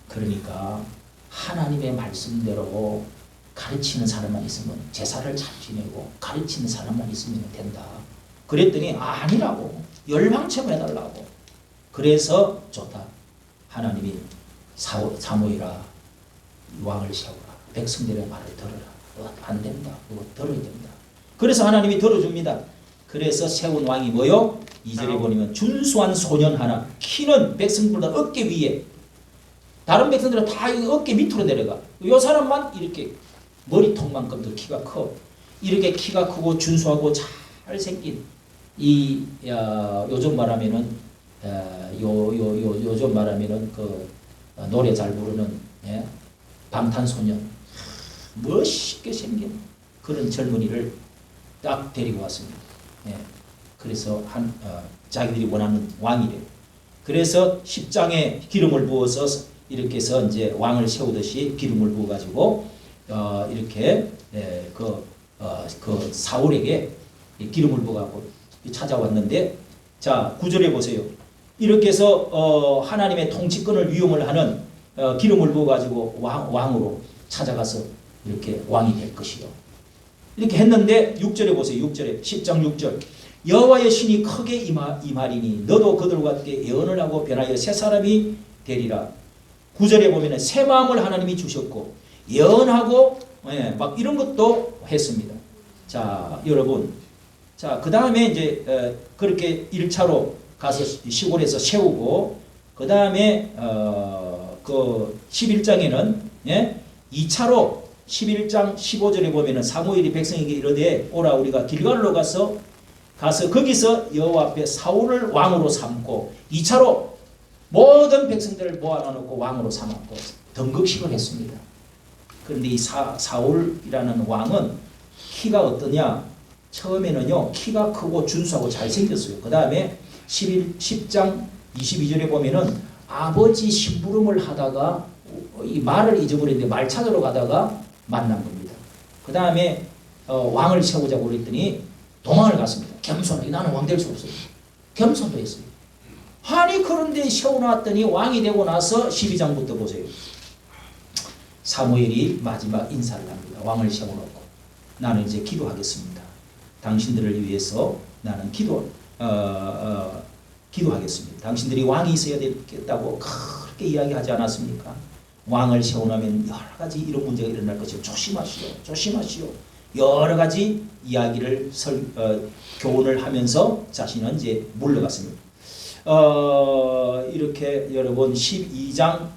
Speaker 1: 그러니까 하나님의 말씀대로 가르치는 사람만 있으면 제사를 잘 지내고 가르치는 사람만 있으면 된다. 그랬더니 아니라고 열방처럼 해달라고. 그래서 좋다. 하나님이 사무엘아 왕을 세우라. 백성들의 말을 들어라. 안 된다. 그거 들어야 된다. 그래서 하나님이 들어줍니다. 그래서 세운 왕이 뭐요? 2절에 보면 준수한 소년 하나 키는 백성보다 어깨 위에 다른 백성들은 다 어깨 밑으로 내려가. 이 사람만 이렇게 머리통만큼도 키가 커. 이렇게 키가 크고 준수하고 잘생긴 요즘 말하면은 요즘 말하면은 그 노래 잘 부르는 방탄소년 멋있게 생긴 그런 젊은이를 딱 데리고 왔습니다. 그래서 자기들이 원하는 왕이래. 그래서 10장에 기름을 부어서 이렇게 해서 이제 왕을 세우듯이 기름을 부어 가지고 이렇게 그 사울에게 기름을 부어 갖고 찾아왔는데 자 9절에 보세요. 이렇게 해서 하나님의 통치권을 위용을 하는 기름을 부어 가지고 왕으로 찾아가서 이렇게 왕이 될 것이요. 이렇게 했는데 6절에 보세요. 6절에 10장 6절 여호와의 신이 크게 임하리니 너도 그들과 함께 예언을 하고 변하여 새 사람이 되리라. 9절에 보면 새 마음을 하나님이 주셨고 예언하고 막 이런 것도 했습니다. 자 여러분 그 다음에 이제 그렇게 1차로 가서 시골에서 세우고 그 다음에 그 11장에는 2차로 11장 15절에 보면은 사무엘이 백성에게 이르되 오라 우리가 길갈로 가서 거기서 여호와 앞에 사울을 왕으로 삼고 2차로 모든 백성들을 모아놓고 왕으로 삼았고 등극식을 했습니다. 그런데 이 사울이라는 왕은 키가 어떠냐? 처음에는요 키가 크고 준수하고 잘생겼어요. 그 다음에 10장 22절에 보면은 아버지 심부름을 하다가 이 말을 잊어버렸는데 말 찾으러 가다가 만난 겁니다. 그 다음에 왕을 세우자고 그랬더니 도망을 갔습니다. 겸손하게 나는 왕 될 수 없어요. 겸손도 했어요. 아니 그런데 세워놨더니 왕이 되고 나서 12장부터 보세요. 사무엘이 마지막 인사를 합니다. 왕을 세워놓고 나는 이제 기도하겠습니다. 당신들을 위해서 나는 기도하겠습니다. 당신들이 왕이 있어야 되겠다고 그렇게 이야기하지 않았습니까? 왕을 세워놓으면 여러 가지 이런 문제가 일어날 것이요. 조심하시오. 여러 가지 이야기를 교훈을 하면서 자신은 이제 물러갔습니다. 이렇게 여러분 12장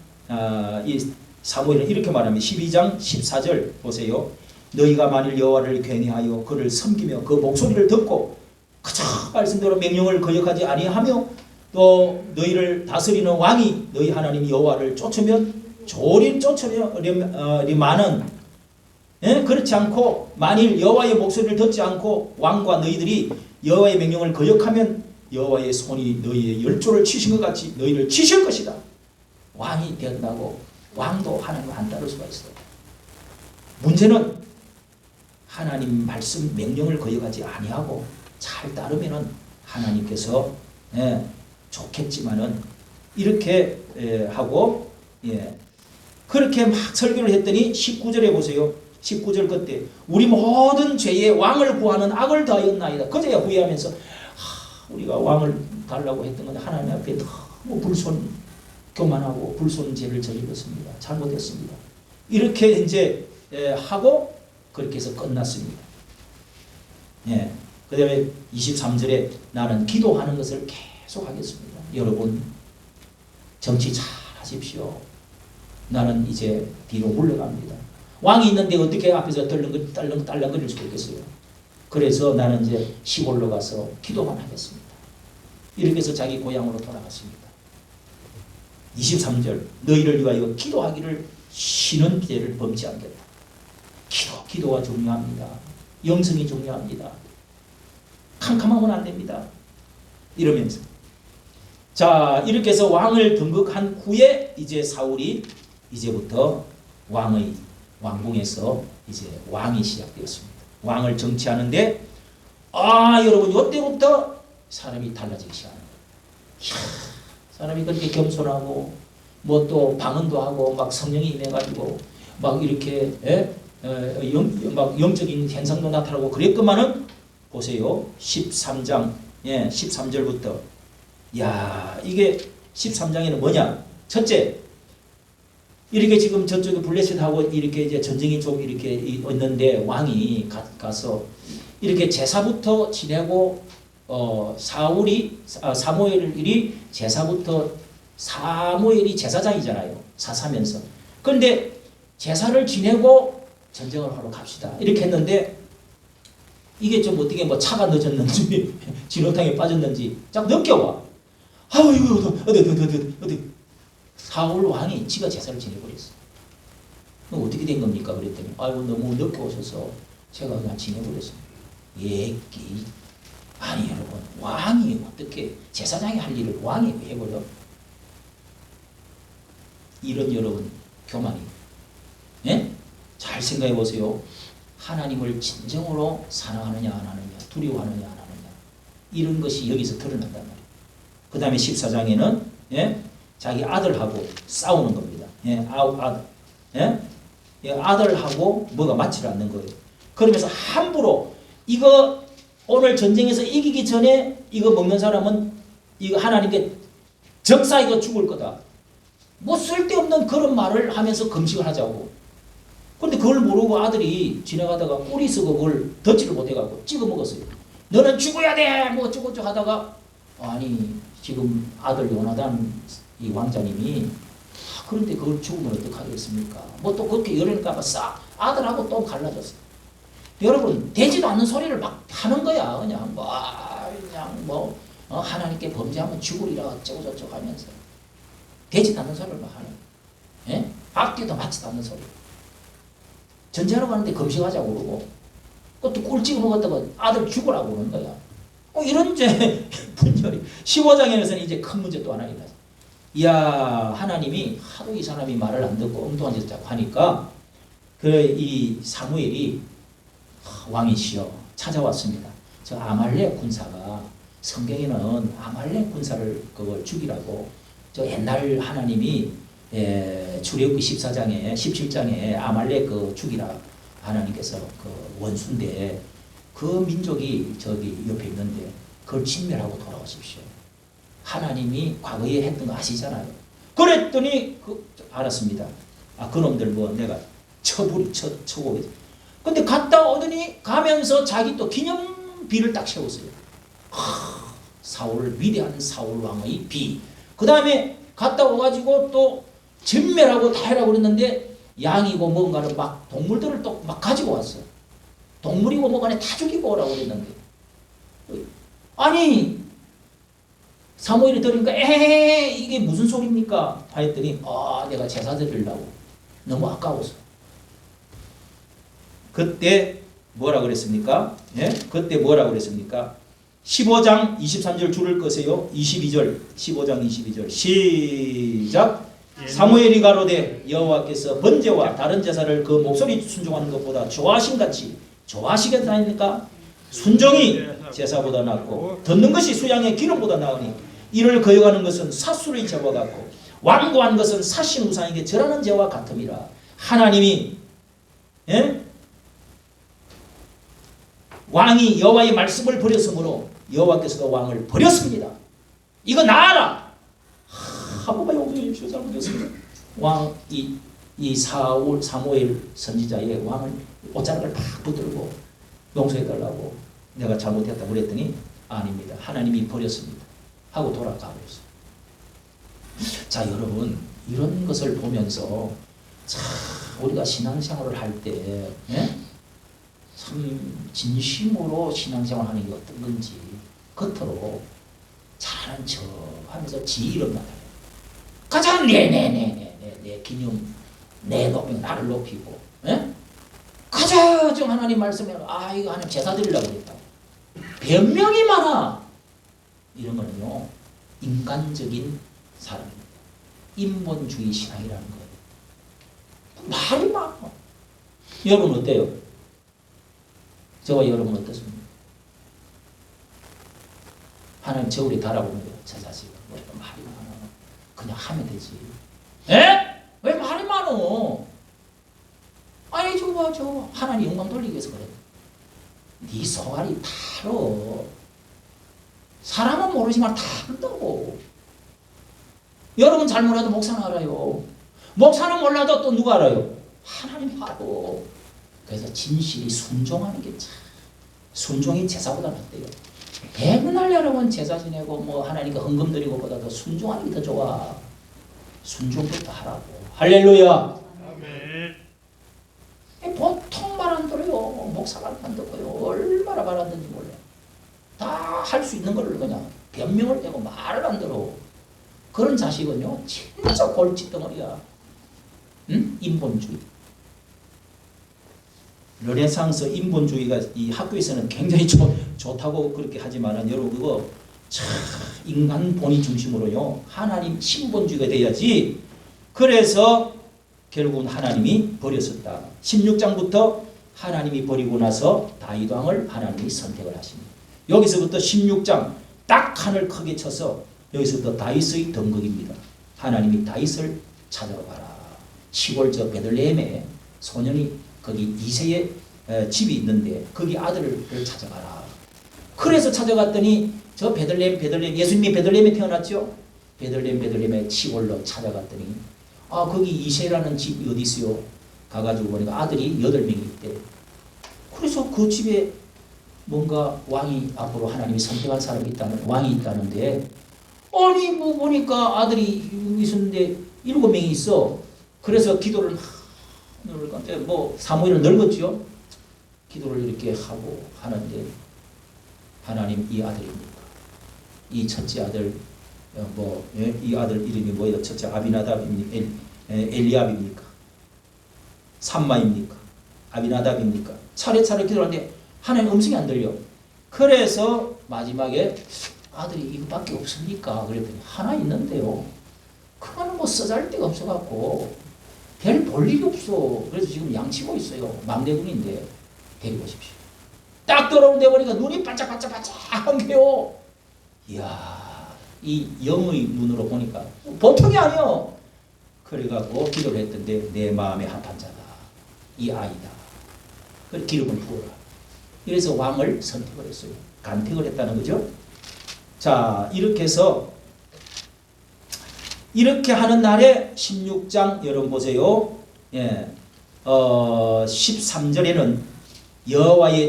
Speaker 1: 이 사무엘은 이렇게 말합니다. 12장 14절 보세요. 너희가 만일 여호와를 경외하여 그를 섬기며 그 목소리를 듣고 그저 말씀대로 명령을 거역하지 아니하며 또 너희를 다스리는 왕이 너희 하나님 여호와를 쫓으면 조린 쫓으려마는 그렇지 않고 만일 여호와의 목소리를 듣지 않고 왕과 너희들이 여호와의 명령을 거역하면 여호와의 손이 너희의 열조를 치신 것 같이 너희를 치실 것이다. 왕이 된다고 왕도 하나님 안 따를 수가 있어. 문제는 하나님 말씀 명령을 거역하지 아니하고 잘 따르면은 하나님께서 좋겠지만은 이렇게 하고 그렇게 막 설교를 했더니 19절에 보세요. 19절 그때 우리 모든 죄의 왕을 구하는 악을 다하였나이다. 그제야 후회하면서 우리가 왕을 달라고 했던 건 하나님 앞에 너무 교만하고 불손죄를 저질렀습니다. 잘못했습니다. 이렇게 이제 하고 그렇게 해서 끝났습니다. 예. 그 다음에 23절에 나는 기도하는 것을 계속 하겠습니다. 여러분 정치 잘 하십시오. 나는 이제 뒤로 물러갑니다. 왕이 있는데 어떻게 앞에서 딸랑거릴 수가 있겠어요. 그래서 나는 이제 시골로 가서 기도만 하겠습니다. 이렇게 해서 자기 고향으로 돌아갔습니다. 23절 너희를 위하여 기도하기를 쉬는 죄를 범치 않겠다. 기도가 중요합니다. 영성이 중요합니다. 캄캄하면 안 됩니다. 이러면서 자 이렇게 해서 왕을 등극한 후에 이제 사울이 이제부터 왕궁에서 이제 왕이 시작되었습니다. 왕을 정치하는데 여러분 이때부터 사람이 달라지기 시작합니다. 사람이 그렇게 겸손하고 뭐 또 방언도 하고 막 성령이 임해가지고 막 이렇게 막 영적인 현상도 나타나고 그랬건만은 보세요. 13장 13절부터 야 이게 13장에는 뭐냐? 첫째 이렇게 지금 저쪽에 블레셋하고 이렇게 이제 전쟁이 좀 이렇게 있는데 왕이 가서 이렇게 제사부터 지내고 사무엘이 제사부터 사무엘이 제사장이잖아요. 사사면서. 그런데 제사를 지내고 전쟁을 하러 갑시다. 이렇게 했는데 이게 좀 어떻게 뭐 차가 늦었는지 진흙탕에 빠졌는지 자꾸 늦게 와. 이거 어디 사울 왕이 지가 제사를 지내버렸어. 어떻게 된 겁니까? 그랬더니 너무 늦게 오셔서 제가 그냥 지내버렸습니다. 얘기 아니 여러분 왕이 어떻게 제사장이 할 일을 왕이 왜 해버려? 이런 여러분 교만이 잘 생각해 보세요. 하나님을 진정으로 사랑하느냐 안 하느냐 두려워하느냐 안 하느냐 이런 것이 여기서 드러난단 말이에요. 그 다음에 14장에는 자기 아들하고 싸우는 겁니다. 아들하고 뭐가 맞지 않는 거예요. 그러면서 함부로 이거 오늘 전쟁에서 이기기 전에 이거 먹는 사람은 이거 하나님께 적사 이거 죽을 거다. 뭐 쓸데없는 그런 말을 하면서 금식을 하자고. 근데 그걸 모르고 아들이 지나가다가 꿀이 썩어 그걸 덧지를 못해가고 찍어 먹었어요. 너는 죽어야 돼! 뭐 어쩌고저쩌고 하다가 아니 지금 아들 요나단 이 왕자님이 그런데 그걸 죽으면 어떡하겠습니까? 뭐 또 그렇게 이러니까 아들하고 또 갈라졌어요. 여러분 되지도 않는 소리를 막 하는 거야. 그냥 하나님께 범죄하면 죽으리라 어쩌고저쩌고 하면서 되지도 않는 소리를 막 하는 앞뒤도 맞지도 않는 소리. 전쟁하러 가는데 금식하자고 그러고 그것도 꿀 찍어 먹었다가 아들 죽으라고 그러는 거야. 이런 죄 분열이 15장에서는 이제 큰 문제 또 하나 일어나서 이야 하나님이 하도 이 사람이 말을 안 듣고 엉뚱한 짓을 자꾸 하니까 이 사무엘이 왕이시여 찾아왔습니다. 저 아말렉 군사가 성경에는 아말렉 군사를 그걸 죽이라고 저 옛날 하나님이 출애굽기 14장에 17장에 아말렉 그 죽이라 하나님께서 그 원수인데 그 민족이 저기 옆에 있는데 그걸 진멸하고 돌아오십시오. 하나님이 과거에 했던 거 아시잖아요. 그랬더니 알았습니다. 그놈들 뭐 내가 쳐보겠지. 근데 갔다 오더니 가면서 자기 또 기념비를 딱 세웠어요. 위대한 사울 왕의 비. 그 다음에 갔다 오가지고 또 진멸하고 다 해라고 그랬는데 양이고 뭔가를 막 동물들을 또 막 가지고 왔어. 동물이고 뭐간에 다 죽이고 오라고 그랬는데 아니 사무엘이 들으니까 이게 무슨 소리입니까? 하였더니 내가 제사 드리려고 너무 아까워서. 그때 뭐라 그랬습니까? 그때 뭐라 그랬습니까? 15장 23절 줄을 끄세요. 22절 15장 22절 시작. 사무엘이 가로되 여호와께서 번제와 다른 제사를 그 목소리 순종하는 것보다 좋아하신같이 좋아하시겠나이까? 순종이 제사보다 낫고 듣는 것이 수양의 기름보다 나으니 이를 거역하는 것은 사술의 죄와 같고 완고한 것은 사신 우상에게 절하는 죄와 같음이라. 하나님이 왕이 여호와의 말씀을 버렸으므로 여호와께서도 왕을 버렸습니다. 이거 나아라. 한 번만 용서해 주십시오. 잘못했습니다. 왕이 이 사무엘 선지자의 왕을 옷자락을 팍 붙들고 용서해달라고 내가 잘못했다고 그랬더니 아닙니다. 하나님이 버렸습니다. 하고 돌아가 버렸어요. 자, 여러분 이런 것을 보면서 참 우리가 신앙생활을 할 때 참 진심으로 신앙생활하는 게 어떤 건지 겉으로 잘하는 척 하면서 지 이름 나타내요. 가장 내 기념 내 높임 나를 높이고 가장 하나님 말씀에 이거 하나님 제사 드리려고 그랬다고 변명이 많아. 이런 거는요 인간적인 사람입니다. 인본주의 신앙이라는 거예요. 말이 많아. 여러분 어때요? 저와 여러분 어떻습니까? 하나님 저울에 달아보는 거예요. 저 자식은 왜 말이 많아. 그냥 하면 되지. 왜 말이 많어? 아니 저 하나님 영광 돌리기 위해서 그래. 네 소갈이 타러. 사람은 모르지만 다 안다고. 여러분 잘 몰라도 목사는 알아요. 목사는 몰라도 또 누가 알아요? 하나님 알아. 그래서 진실이 순종하는 게 참 순종이 제사보다 낫대요. 백날 여러분 제사 지내고 뭐 하나님께 헌금 드리고 보다 더 순종하는 게 더 좋아. 순종부터 하라고. 할렐루야.
Speaker 3: 아멘.
Speaker 1: 보통 말 안 들어요. 목사 말 안 듣고요. 얼마나 말 안 듣는지 몰라요. 다 할 수 있는 걸 그냥 변명을 대고 말을 안 들어. 그런 자식은요 진짜 골칫덩어리야. 인본주의. 르네상스 인본주의가 이 학교에서는 굉장히 좋다고 그렇게 하지만은 여러분 그거 참 인간 본의 중심으로요 하나님 신본주의가 돼야지. 그래서 결국은 하나님이 버렸었다. 16장부터 하나님이 버리고 나서 다윗 왕을 하나님이 선택을 하십니다. 여기서부터 16장 딱 하늘 크게 쳐서 여기서부터 다윗의 덩극입니다. 하나님이 다윗을 찾아러 가라. 시골 저 베들레헴에 소년이 거기 이새의 집이 있는데 거기 아들을 찾아가라. 그래서 찾아갔더니 저 베들레헴 예수님이 베들레헴에 태어났죠. 베들레헴의 시골로 찾아갔더니 거기 이새라는 집이 어디 있어요? 가가지고 보니까 아들이 8명이 있대. 그래서 그 집에 뭔가 왕이 앞으로 하나님이 선택한 사람이 있다는 왕이 있다는데 아니 뭐 보니까 아들이 있었는데 7명이 있어. 그래서 기도를 뭐 사무엘은 늙었죠. 기도를 이렇게 하고 하는데 하나님 이 아들입니까? 이 첫째 아들 이 아들 이름이 뭐예요? 첫째 아비나답입니까? 엘리압입니까? 삼마입니까? 아비나답입니까? 차례차례 기도하는데 하나님 음성이 안 들려. 그래서 마지막에 아들이 이거밖에 없습니까? 그랬더니 하나 있는데요. 그거는 뭐 써잘 데가 없어갖고 별 볼 일이 없어. 그래서 지금 양치고 있어요. 망대군인데 데리고 오십시오. 딱 들어오는데 보니까 눈이 반짝반짝반짝한 게요. 이야, 이 영의 눈으로 보니까 보통이 아니요. 그래갖고 기도를 했던데 내 마음에 합한 자다. 이 아이다. 그래서 기름을 부어라. 그래서 왕을 선택을 했어요. 간택을 했다는 거죠. 자, 이렇게 해서 이렇게 하는 날에 16장 여러분 보세요. 13절에는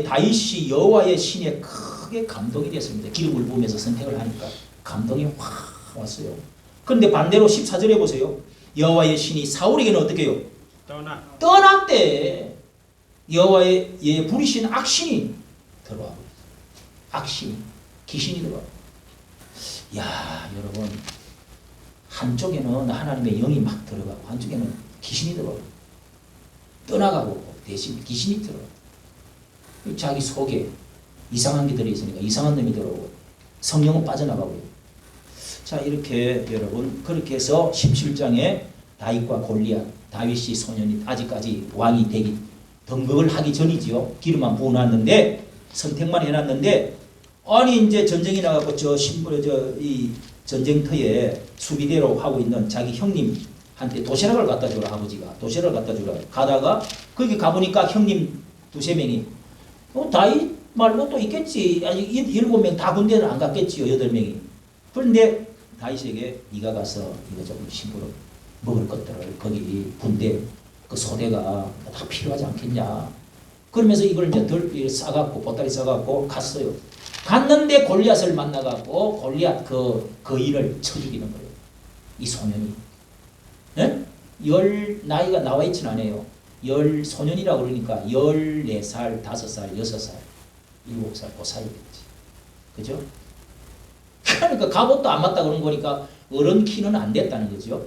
Speaker 1: 다윗이 여호와의 신에 크게 감동이 됐습니다. 기름을 부으면서 선택을 하니까 감동이 확 왔어요. 그런데 반대로 14절에 보세요. 여호와의 신이 사울에게는 어떻게 해요? 떠났대. 여호와의 부리신 악신이 들어와 버렸어요. 악신이, 귀신이 들어와. 야, 여러분, 한쪽에는 하나님의 영이 막 들어가고 한쪽에는 귀신이 들어가고 떠나가고 대신 귀신이 들어가고 자기 속에 이상한 게 들어있으니까 이상한 놈이 들어오고 성령은 빠져나가고요. 자, 이렇게 여러분 그렇게 해서 17장에 다윗과 골리앗, 다윗이 소년이 아직까지 왕이 되기 덩극을 하기 전이지요. 기름만 부어놨는데 선택만 해놨는데 아니 이제 전쟁이 나가고 이 전쟁터에 수비대로 하고 있는 자기 형님한테 도시락을 갖다 주라. 아버지가 도시락을 갖다 주라. 가다가 거기 가보니까 형님 2-3명이 다윗 말고 또 있겠지. 아직 7명 다 군대는 안 갔겠지요. 8명이. 그런데 다윗에게 네가 가서 이거 좀 심부름 먹을 것들을 거기 군대 그 소대가 다 필요하지 않겠냐. 그러면서 이걸 이제 싸갖고 보따리 싸갖고 갔어요. 갔는데 골리앗을 만나갖고 골리앗 그 일을 쳐 죽이는 거예요. 이 소년이. 예? 나이가 나와 있진 않아요. 소년이라고 그러니까 14살, 5살, 6살, 7살 그 사이겠지. 그죠? 그러니까 갑옷도 안 맞다 그런 거니까 어른 키는 안 됐다는 거죠.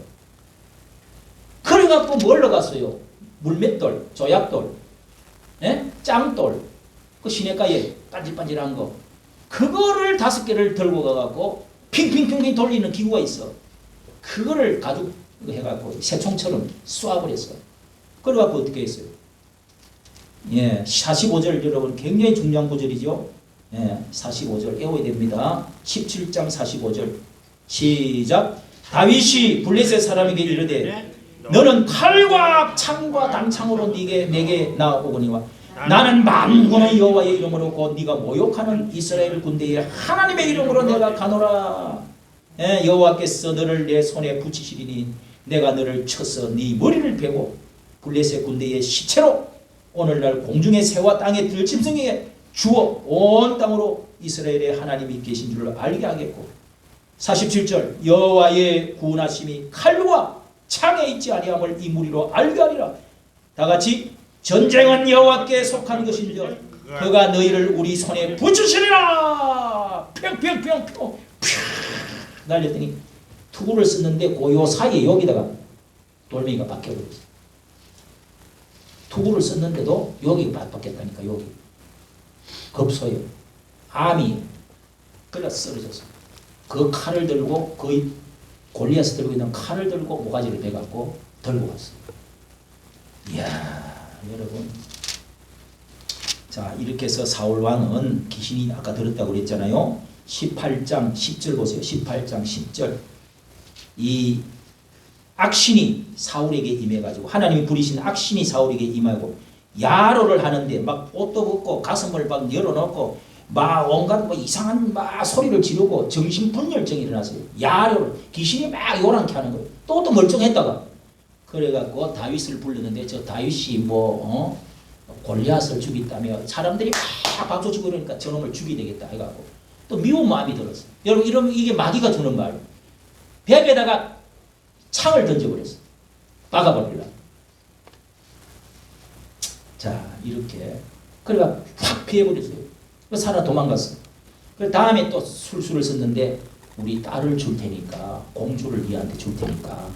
Speaker 1: 그래갖고 뭘로 갔어요? 물맷돌, 조약돌, 예? 짱돌, 그 시냇가에 반질반질한 거, 그거를 5개를 들고 가갖고 핑핑핑핑 돌리는 기구가 있어. 그거를 가지고 해갖고 새총처럼 쏘아버렸어. 그래갖고 어떻게 했어요? 예, 45절 여러분 굉장히 중요한 구절이죠. 예, 45절 외워야 됩니다. 17장 45절 시작. 다윗이 블레셋 사람에게 이르되 너는 칼과 창과 단창으로 내게 나오거니와 나는 만군의 여호와의 이름으로 곧 네가 모욕하는 이스라엘 군대의 하나님의 이름으로 내가 가노라. 예, 여호와께서 너를 내 손에 붙이시리니 내가 너를 쳐서 네 머리를 베고 블레셋 군대의 시체로 오늘날 공중의 새와 땅의 들짐승에게 주어 온 땅으로 이스라엘의 하나님이 계신 줄을 알게 하겠고 47절 여호와의 구원하심이 칼과 창에 있지 아니함을 이 무리로 알게 하리라. 다같이 전쟁은 여호와께 속한 것인즉 그가 너희를 우리 손에 붙이시리라. 평평평평 날렸더니 투구를 썼는데 그 사이에 여기다가 돌멩이가 박혀버렸어. 투구를 썼는데도 여기가 박혔다니까. 여기 급소요. 암이 그래 쓰러졌어. 그 칼을 들고 거의 골리앗이 들고 있는 칼을 들고 모가지를 베갖고 들고 갔어. 이야 여러분, 자 이렇게 해서 사울 왕은 귀신이 아까 들었다고 그랬잖아요. 18장 10절 보세요. 18장 10절 이 악신이 사울에게 임해가지고 하나님이 부리신 악신이 사울에게 임하고 야로를 하는데 막 옷도 벗고 가슴을 막 열어놓고 막 온갖 뭐 이상한 막 소리를 지르고 정신분열증이 일어났어요. 야로를 귀신이 막 요란케 하는 거예요. 또 멀쩡했다가 그래갖고 다윗을 불렀는데 저 다윗이 골리앗을 죽였다며 사람들이 막 박수치고 그러니까 저놈을 죽여야 되겠다 해갖고 또 미운 마음이 들었어요. 여러분 이러면 이게 마귀가 주는 말이에요. 벽에다가 창을 던져버렸어. 박아버리라. 자 이렇게 그래가 확 피해버렸어요. 살아 도망갔어. 그 다음에 또 술수를 썼는데 우리 딸을 줄 테니까 공주를 얘한테 줄 테니까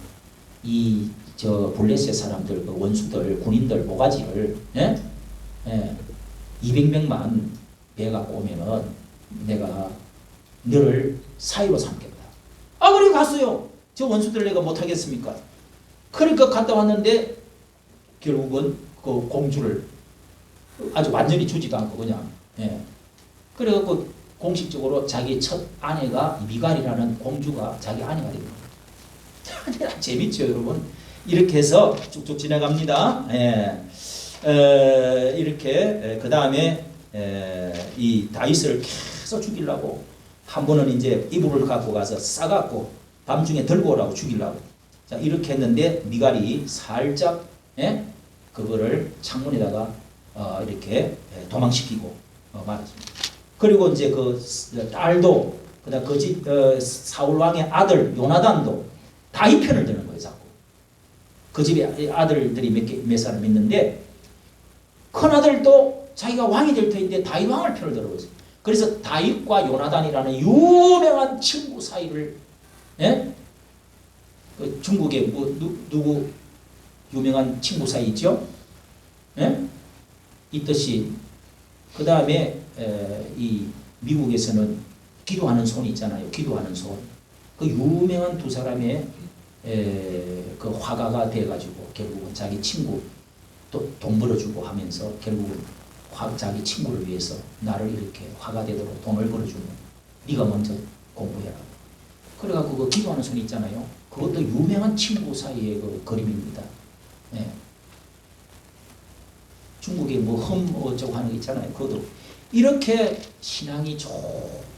Speaker 1: 이 저 블레셋 사람들 그 원수들 군인들 모가지를 200명만 배갖고 오면은 내가 너를 사이로 삼겠다. 아 그래 갔어요. 저 원수들 내가 못하겠습니까? 그러니까 갔다 왔는데 결국은 그 공주를 아주 완전히 주지도 않고 그냥 그래갖고 공식적으로 자기 첫 아내가 미갈이라는 공주가 자기 아내가 된 거예요. 재밌죠 여러분? 이렇게 해서 쭉쭉 지나갑니다. 이렇게 그 다음에 이 다윗을 계속 죽이려고 한 번은 이제 이불을 갖고 가서 싸갖고 밤중에 들고 오라고 죽이려고 자 이렇게 했는데 미갈이 살짝 그거를 창문에다가 이렇게 도망시키고 말았습니다. 그리고 이제 그 딸도 그다음 그 집 사울 왕의 아들 요나단도 다윗 편을 드는 거예요. 자꾸 그 집에 아들들이 몇 사람 있는데 큰 아들도 자기가 왕이 될 터인데 다윗 왕을 편을 들어버렸어요. 그래서 다윗과 요나단이라는 유명한 친구 사이를 그 중국에 누구 유명한 친구 사이 있죠? 있듯이 그 다음에 이 미국에서는 기도하는 손이 있잖아요. 기도하는 손. 그 유명한 두 사람의 그 화가가 돼가지고 결국은 자기 친구 또 돈 벌어주고 하면서 결국은 자기 친구를 위해서 나를 이렇게 화가 되도록 돈을 벌어주면 네가 먼저 공부해라. 그래갖고 그 기도하는 손이 있잖아요. 그것도 유명한 친구 사이의 그 그림입니다. 중국에 뭐 어쩌고 하는 게 있잖아요. 그것도 이렇게 신앙이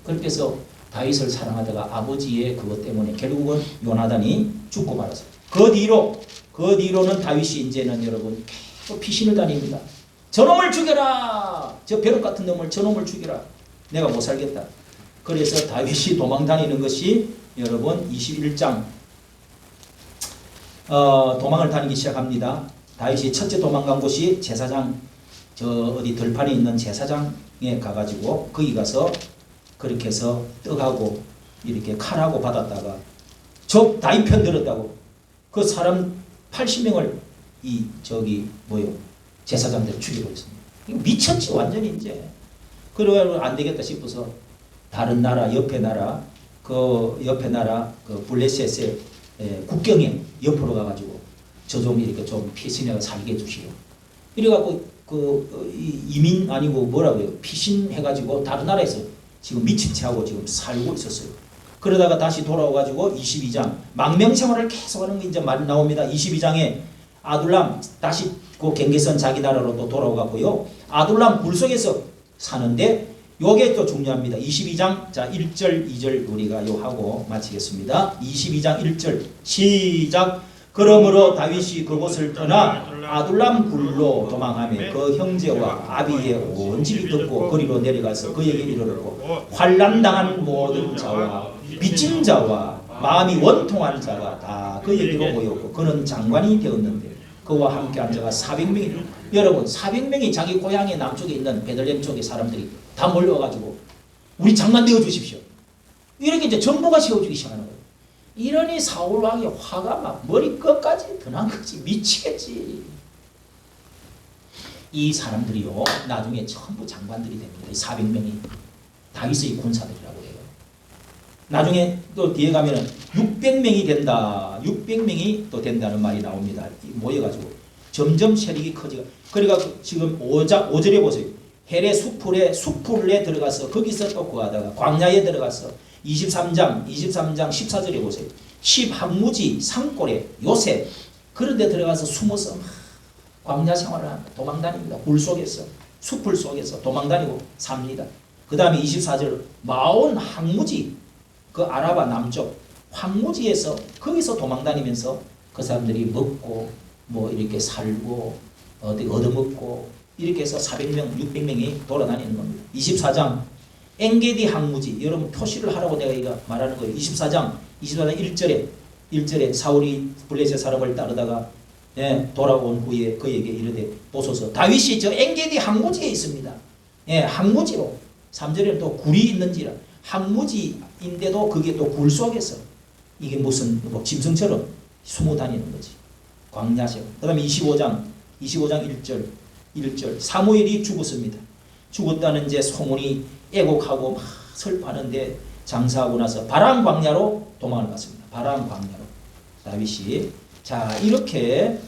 Speaker 1: 그렇게 해서 다윗을 사랑하다가 아버지의 그것 때문에 결국은 요나단이 죽고 말았어요. 그 그 뒤로는 다윗이 이제는 여러분 계속 피신을 다닙니다. 저놈을 죽여라. 저 벼룩 같은 놈을 저놈을 죽여라. 내가 못 살겠다. 그래서 다윗이 도망 다니는 것이 여러분 21장 도망을 다니기 시작합니다. 다윗이 첫째 도망간 곳이 제사장 저 어디 들판에 있는 제사장에 가가지고 거기 가서 그렇게 해서 떡하고 이렇게 칼하고 받았다가 저 다윗 편 들었다고 그 사람 80명을 이 저기 뭐요 제사장들 죽여버렸습니다. 이거 미쳤지 완전히 이제. 그러고 안 되겠다 싶어서 다른 나라 옆에 나라 그 블레셋의 국경에 옆으로 가가지고 저 좀 이렇게 좀 피신해가 살게 해주시오. 이래갖고 이민 아니고 뭐라고요 피신해가지고 다른 나라에서 지금 미친 채하고 지금 살고 있었어요. 그러다가 다시 돌아와가지고 22장 망명생활을 계속하는 게 이제 말 나옵니다. 22장에 아둘람 다시 그 갱계선 자기 나라로 또 돌아오고요. 아둘람 굴 속에서 사는데 요게 또 중요합니다. 22장 자 1절 2절 우리가 요 하고 마치겠습니다. 22장 1절 시작. 그러므로 다윗이 그곳을 떠나 아둘람 굴로 도망하며 그 형제와 아비의 온 집이 듣고 거리로 내려가서 그에게 이르렀고 환난당한 모든 자와 빚진 자와 마음이 원통한 자가 다 그에게로 모였고 그는 장관이 되었는데 그와 함께 한 자가 400명이 여러분 400명이 자기 고향의 남쪽에 있는 베들레헴 쪽의 사람들이 다 몰려와가지고 우리 장관 되어 주십시오. 이렇게 이제 정보가 세워주기 시작하는 거예요. 이러니 사울 왕이 화가 막 머리 끝까지 드난 거지. 미치겠지. 이 사람들이요 나중에 전부 장관들이 됩니다. 이 400명이 다윗의 군사들이라고 해요. 나중에 또 뒤에 가면은 600명이 된다. 600명이 또 된다는 말이 나옵니다. 모여가지고 점점 세력이 커지고 그러니까 지금 5절에 보세요. 헬의 수풀에 들어가서 거기서 또 구하다가 광야에 들어가서 23장 14절에 보세요. 10항무지 산골에 요셉 그런 데 들어가서 숨어서 광야 생활을 합니다. 도망다닙니다. 굴 속에서 수풀 속에서 도망다니고 삽니다. 그 다음에 24절 마온 항무지 그 아라바 남쪽 황무지에서 거기서 도망다니면서 그 사람들이 먹고 뭐 이렇게 살고 어디 얻어먹고 이렇게 해서 400명 600명이 돌아다니는 겁니다. 24장 엔게디 항무지 여러분 표시를 하라고 내가 이거 말하는 거예요. 24장 1절에 사울이 블레셋 사람을 따르다가 돌아온 후에 그에게 이르되 보소서 다윗이 저 엔게디 항무지에 있습니다. 항무지로 3절에는 또 굴이 있는지라 항무지인데도 그게 또 굴 속에서 이게 무슨 뭐 짐승처럼 숨어 다니는 거지. 광야생. 그 다음에 25장 1절 사무엘이 죽었습니다. 죽었다는 이제 소문이 애곡하고 막 슬퍼하는데 장사하고 나서 바람 광야로 도망을 갔습니다. 바람 광야로 다윗이 자 이렇게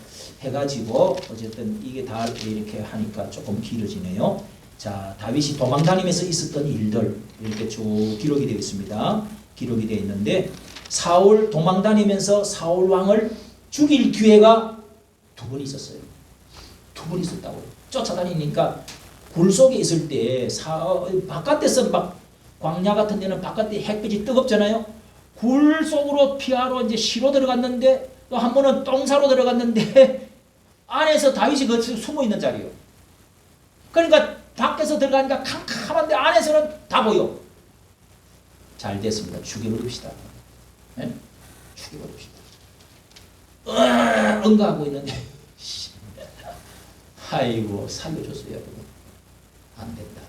Speaker 1: 해가지고 어쨌든 이게 다 이렇게 하니까 조금 길어지네요. 자 다윗이 도망 다니면서 있었던 일들 이렇게 쭉 기록이 되어 있습니다. 기록이 되어 있는데 사울 도망 다니면서 사울 왕을 죽일 기회가 2번 있었어요. 2번 있었다고. 쫓아다니니까 굴 속에 있을 때 바깥에서 막 광야 같은 데는 바깥에 햇빛이 뜨겁잖아요. 굴 속으로 피하러 이제 시로 들어갔는데 또 한 번은 똥사로 들어갔는데 안에서 다윗이 그 숨어 있는 자리요. 그러니까 밖에서 들어가니까 캄캄한데 안에서는 다 보여. 잘 됐습니다. 죽여버립시다. 네? 죽여버립시다. 응가하고 있는데 아이고 살려줬어요 여러분. 안 된다.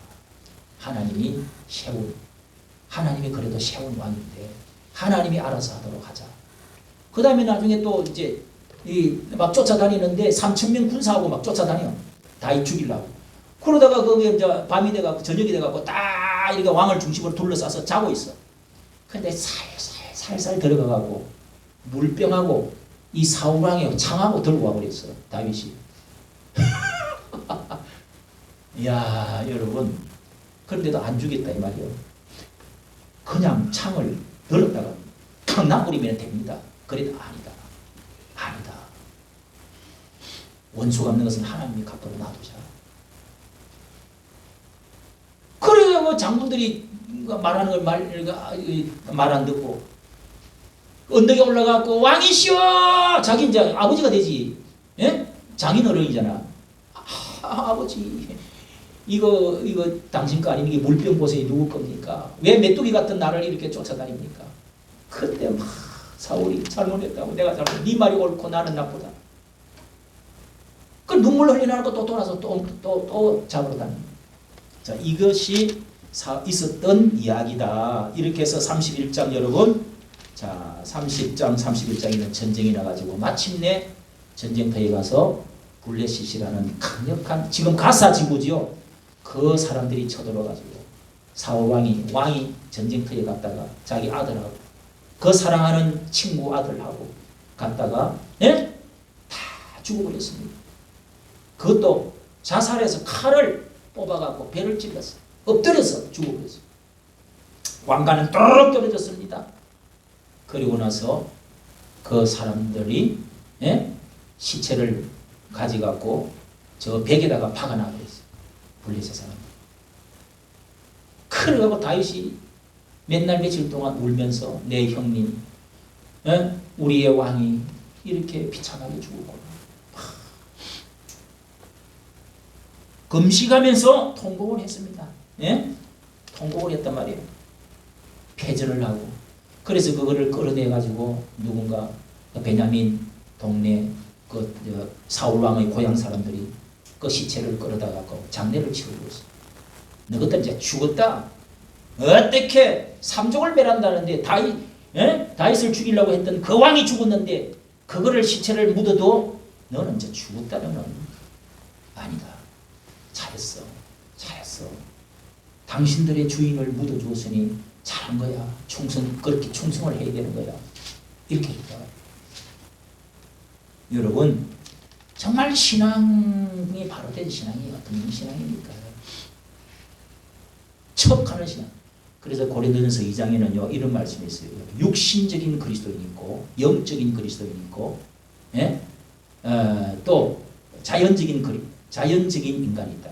Speaker 1: 하나님이 그래도 세운 왕인데 하나님이 알아서 하도록 하자. 그 다음에 나중에 또 이제 막 쫓아다니는데 3,000명 군사하고 막 쫓아다녀. 다윗 죽이려고. 그러다가 거기에 이제 밤이 돼갖고 저녁이 돼갖고 딱 이렇게 왕을 중심으로 둘러싸서 자고 있어. 근데 살살 들어가갖고 물병하고 이 사울왕의 창하고 들고 와버렸어 다윗이. 이야 여러분 그런데도 안 죽였다 이 말이요. 그냥 창을 들었다가 탁 놔버리면 됩니다. 그래도 아니다. 원수 갚는 것은 하나님이 갚도록 놔두자. 그래야 뭐 장군들이 말하는 걸 말 안 듣고 언덕에 올라가고 왕이시여, 자기 이제 아버지가 되지. 예? 장인 어른이잖아. 아버지, 이거 당신 거 아니면 이게 물병 보세요. 누구 겁니까? 왜 메뚜기 같은 나를 이렇게 쫓아다닙니까? 그때 막 사울이 잘못했다고, 내가 잘못, 네 말이 옳고 나는 나쁘다. 그 눈물 흘리나고 또 돌아서 또 잡으러 다닙니다. 자, 이것이 있었던 이야기다. 이렇게 해서 31장 여러분, 자 30장 31장에는 전쟁이 나가지고 마침내 전쟁터에 가서 블레셋이라는 강력한, 지금 가사 지구지요. 그 사람들이 쳐들어가지고 사울 왕이 전쟁터에 갔다가 자기 아들하고 그 사랑하는 친구 아들하고 갔다가 예? 다 죽어버렸습니다. 그것도 자살해서 칼을 뽑아갖고 배를 찔렀어. 엎드려서 죽어버렸어. 왕관은 또록 떨어졌습니다. 그리고 나서 그 사람들이 예? 시체를 가져갖고 저 벽에다가 박아놔버렸어요. 블레셋 사람. 그래갖고 다윗이 맨날 며칠 동안 울면서 내 형님, 예? 우리의 왕이 이렇게 비참하게 죽었구나. 금식하면서 통곡을 했습니다. 예? 통곡을 했단 말이에요. 패전을 하고. 그래서 그거를 끌어내가지고 누군가 베냐민 동네 사울 왕의 고향 사람들이 그 시체를 끌어다가 장례를 치르고 있어요. 너희들 이제 죽었다. 어떻게 삼족을 멸한다는데 다윗을 죽이려고 했던 그 왕이 죽었는데 그거를 시체를 묻어도 너는 이제 죽었다. 너는 아니다. 잘했어. 당신들의 주인을 묻어주었으니 잘한 거야. 그렇게 충성을 해야 되는 거야. 이렇게 했다. 여러분, 정말 신앙이 바로 된 신앙이 어떤 신앙입니까? 척하는 신앙. 그래서 고린도전서 2장에는요 이런 말씀이 있어요. 육신적인 그리스도인이 있고 영적인 그리스도인이 있고, 예? 또 자연적인 인간이 있다.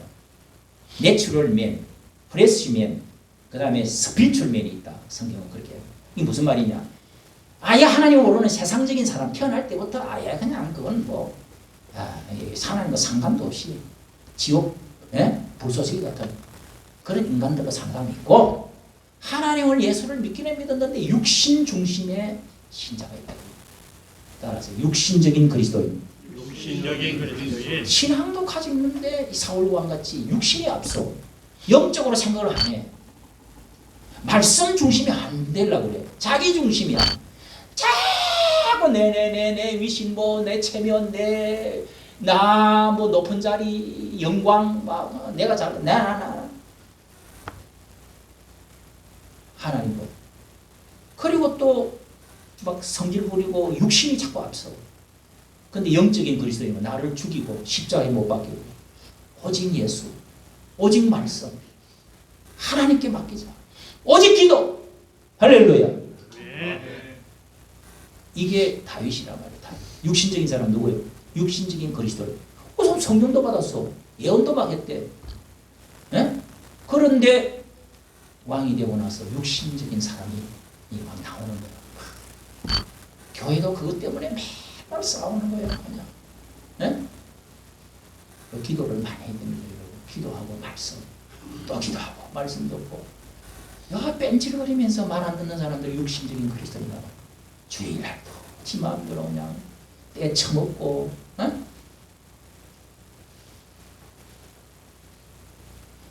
Speaker 1: 내추럴 맨, 프레시 맨, 그 다음에 스피리추얼 맨이 있다. 성경은 그렇게 해요. 이게 무슨 말이냐? 아예 하나님을 모르는 세상적인 사람, 태어날 때부터 아예 그냥 그건 사는 거 상관도 없이 지옥, 예? 불쏘시개 같은 그런 인간들과 상관이 있고, 하나님을 예수를 믿기는 믿었는데 육신 중심의 신자가 있다. 따라서 육신적인 그리스도인, 신앙도 가지고 있는데 사울 왕같이 육신이 앞서 영적으로 생각을 안 해. 말씀 중심이 안 되려고 그래. 자기 중심이야. 자꾸 내 위신, 내 체면, 나 높은 자리, 영광, 내가 잘, 나. 하나님 것. 그리고 또 막 성질 부리고 육신이 자꾸 앞서. 근데 영적인 그리스도인은 나를 죽이고 십자가에 못 박히고 오직 예수, 오직 말씀, 하나님께 맡기자. 오직 기도. 할렐루야. 이게 다윗이란 말이야. 육신적인 사람 누구예요? 육신적인 그리스도인. 우선 성경도 받았어. 예언도 막 했대. 예? 그런데 왕이 되고 나서 육신적인 사람이 막 나오는 거야. 교회도 그것 때문에 매일 싸우는 거예요. 그냥. 예? 기도를 많이 해야 됩니다. 기도하고 말씀, 또 기도하고 말씀 듣고. 뺀질거리면서 말 안 듣는 사람들이 육신적인 그리스도인이다. 주일날도 지 마음대로 그냥 떼쳐먹고,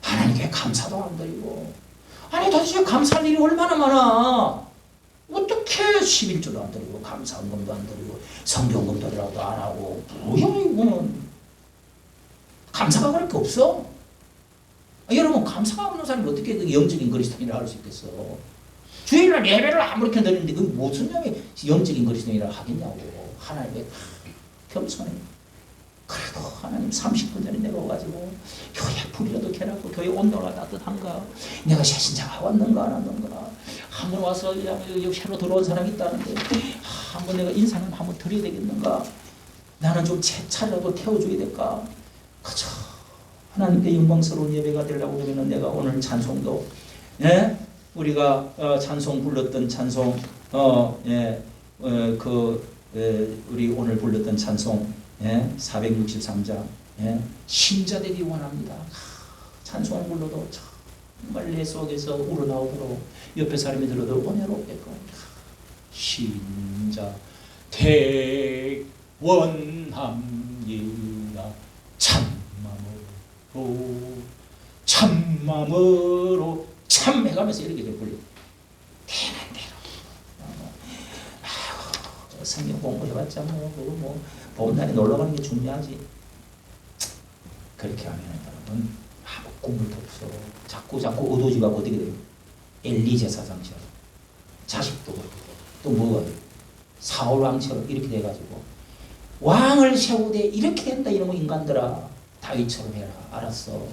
Speaker 1: 하나님께 감사도 안 드리고. 아니 도대체 감사할 일이 얼마나 많아. 어떻게 11조도 안 드리고 감사헌금도 안 드리고 성경금도라도 안 하고, 뭐야 이거는. 감사가 그럴 게 없어. 여러분, 감사가 없는 사람이 어떻게 영적인 그리스도인이라 할 수 있겠어. 주일날 예배를 아무렇게 드리는데 그 무슨 놈이 영적인 그리스도인이라 하겠냐고. 하나님의 겸손해. 그래도 하나님 30분 전에 내가 와가지고 교회 불이라도 켜라고, 교회 온도가 따뜻한가, 내가 새신자가 왔는가 안 왔는가, 한번 와서 여기 새로 들어온 사람이 있다는데 한번 내가 인사는 한번 드려야 되겠는가, 나는 좀 차라도 태워줘야 될까. 그저 하나님께 영광스러운 예배가 되려고 그러면 내가 오늘 찬송도, 예? 우리가 찬송 불렀던 찬송, 우리 오늘 불렀던 찬송 463장 신자되기 원합니다. 찬송을 불러도 정말 내 속에서 우러나오도록 옆에 사람이 들어도 은혜롭게끔 신자 되기 원합니다. 참마음으로 참 해가면서 이렇게 불려. 되는 대로. 성경 공부해봤자 뭐 봄날에 놀러 가는 게 중요하지. 그렇게 하면 여러분 아무 꿈도 없어. 자꾸 의도지가 어떻게 돼요? 엘리 제사장처럼 자식도 그렇고 또 뭐가 돼요? 사울 왕처럼 이렇게 돼가지고 왕을 세우되 이렇게 된다 이놈의 인간들아 다윗처럼 해라. 알았어.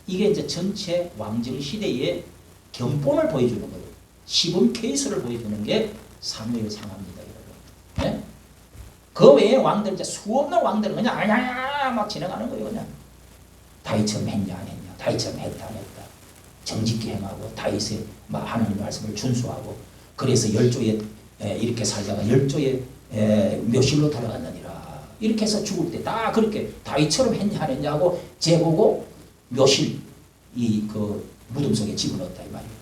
Speaker 1: 이게 이제 전체 왕정 시대의 견본을 보여주는 거예요. 시범 케이스를 보여주는 게 사무엘 상하입니다, 여러분. 네? 그 외에 왕들 이제 수없는 왕들은 그냥 아야야 막 지나가는 거예요, 그냥. 다윗처럼 했냐 안 했냐, 다윗처럼 했다 안 했다. 정직히 행하고 다윗의 하나님 말씀을 준수하고 그래서 열조에 이렇게 살다가 열조에 묘실로 돌아갔느니라. 이렇게 해서 죽을 때 다 그렇게 다윗처럼 했냐 안 했냐 하고 재보고 묘실 그 무덤 속에 집어넣었다 이 말이에요.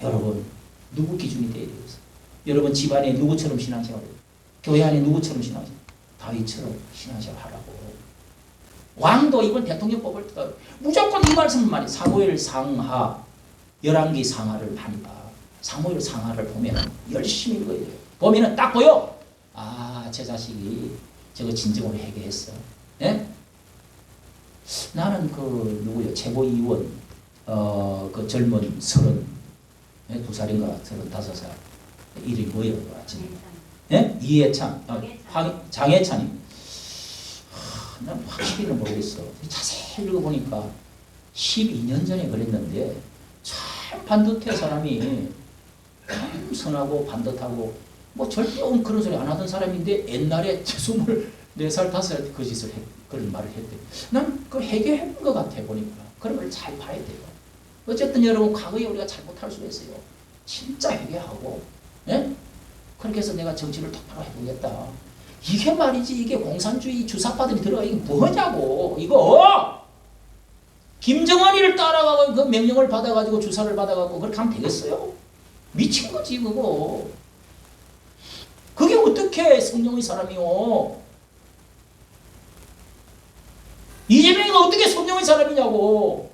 Speaker 1: 여러분 누구 기준이 돼야 되겠어? 여러분 집안에 누구처럼 신앙생활 해요? 교회 안에 누구처럼 신앙생활? 다윗처럼 신앙생활 하라고. 왕도 이번 대통령 뽑을 때 무조건 이 말씀을 말해. 사무엘 상하 열왕기 상하를 많이 봐. 사무엘 상하를 보면 열심히 읽어야 돼요. 보면은 딱 보여. 아, 제 자식이 저거 진정으로 회개했어. 예? 나는 그 누구요? 최고위원 그 젊은 32살인가 35살 이름이 뭐예요? 예? 이해찬 장해찬이. 난 확실히는 모르겠어. 자세히 읽어보니까 12년 전에 그랬는데 참 반듯해. 사람이 참 선하고 반듯하고 뭐 절대 그런 소리 안 하던 사람인데 옛날에 24살 5살 때 그 짓을 그런 말을 했대. 난 그 회개한 것 같아 보니까. 그런 걸 잘 봐야 돼요. 어쨌든 여러분 과거에 우리가 잘못할 수 있어요. 진짜 회개하고 예? 그렇게 해서 내가 정치를 똑바로 해보겠다. 이게 말이지. 이게 공산주의 주사파들이 들어가 이게 뭐냐고. 이거 김정은이를 따라가고 그 명령을 받아가지고 주사를 받아가고 그렇게 하면 되겠어요? 미친 거지 그거. 그게 어떻게 성령의 사람이요? 이재명이 어떻게 성령의 사람이냐고.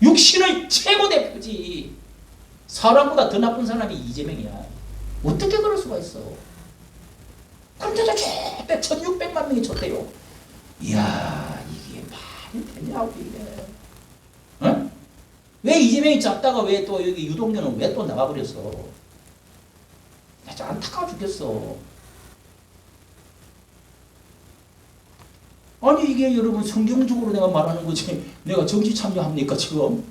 Speaker 1: 육신의 최고 대표지. 사람보다 더 나쁜 사람이 이재명이야. 어떻게 그럴 수가 있어? 그런데도 저때 1600만 명이 쳤대요. 이야, 이게 말이 되냐고 이게. 응? 왜 이재명이 잡다가 왜 또 여기 유동규는 왜 또 나가버렸어? 나 진짜 안타까워 죽겠어. 아니 이게 여러분 성경적으로 내가 말하는 거지. 내가 정치 참여합니까 지금?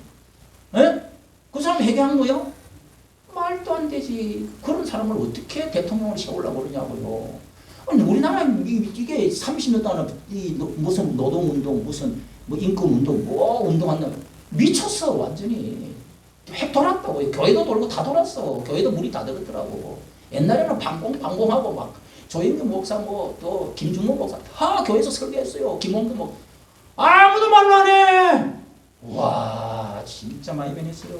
Speaker 1: 에? 그 사람 회개한 거야? 말도 안 되지. 그런 사람을 어떻게 대통령으로 세우려고 그러냐고요. 아니 우리나라 이게 30년 동안 무슨 노동운동 무슨 뭐 임금운동 뭐 운동한다. 미쳤어 완전히. 핵 돌았다고. 교회도 돌고 다 돌았어. 교회도 물이 다 들었더라고. 옛날에는 방공하고 막 조영규 목사 뭐 또 김중모 목사 다 교회에서 설교했어요. 김홍도 뭐 아무도 말로 안 해. 와 진짜 많이 변했어요.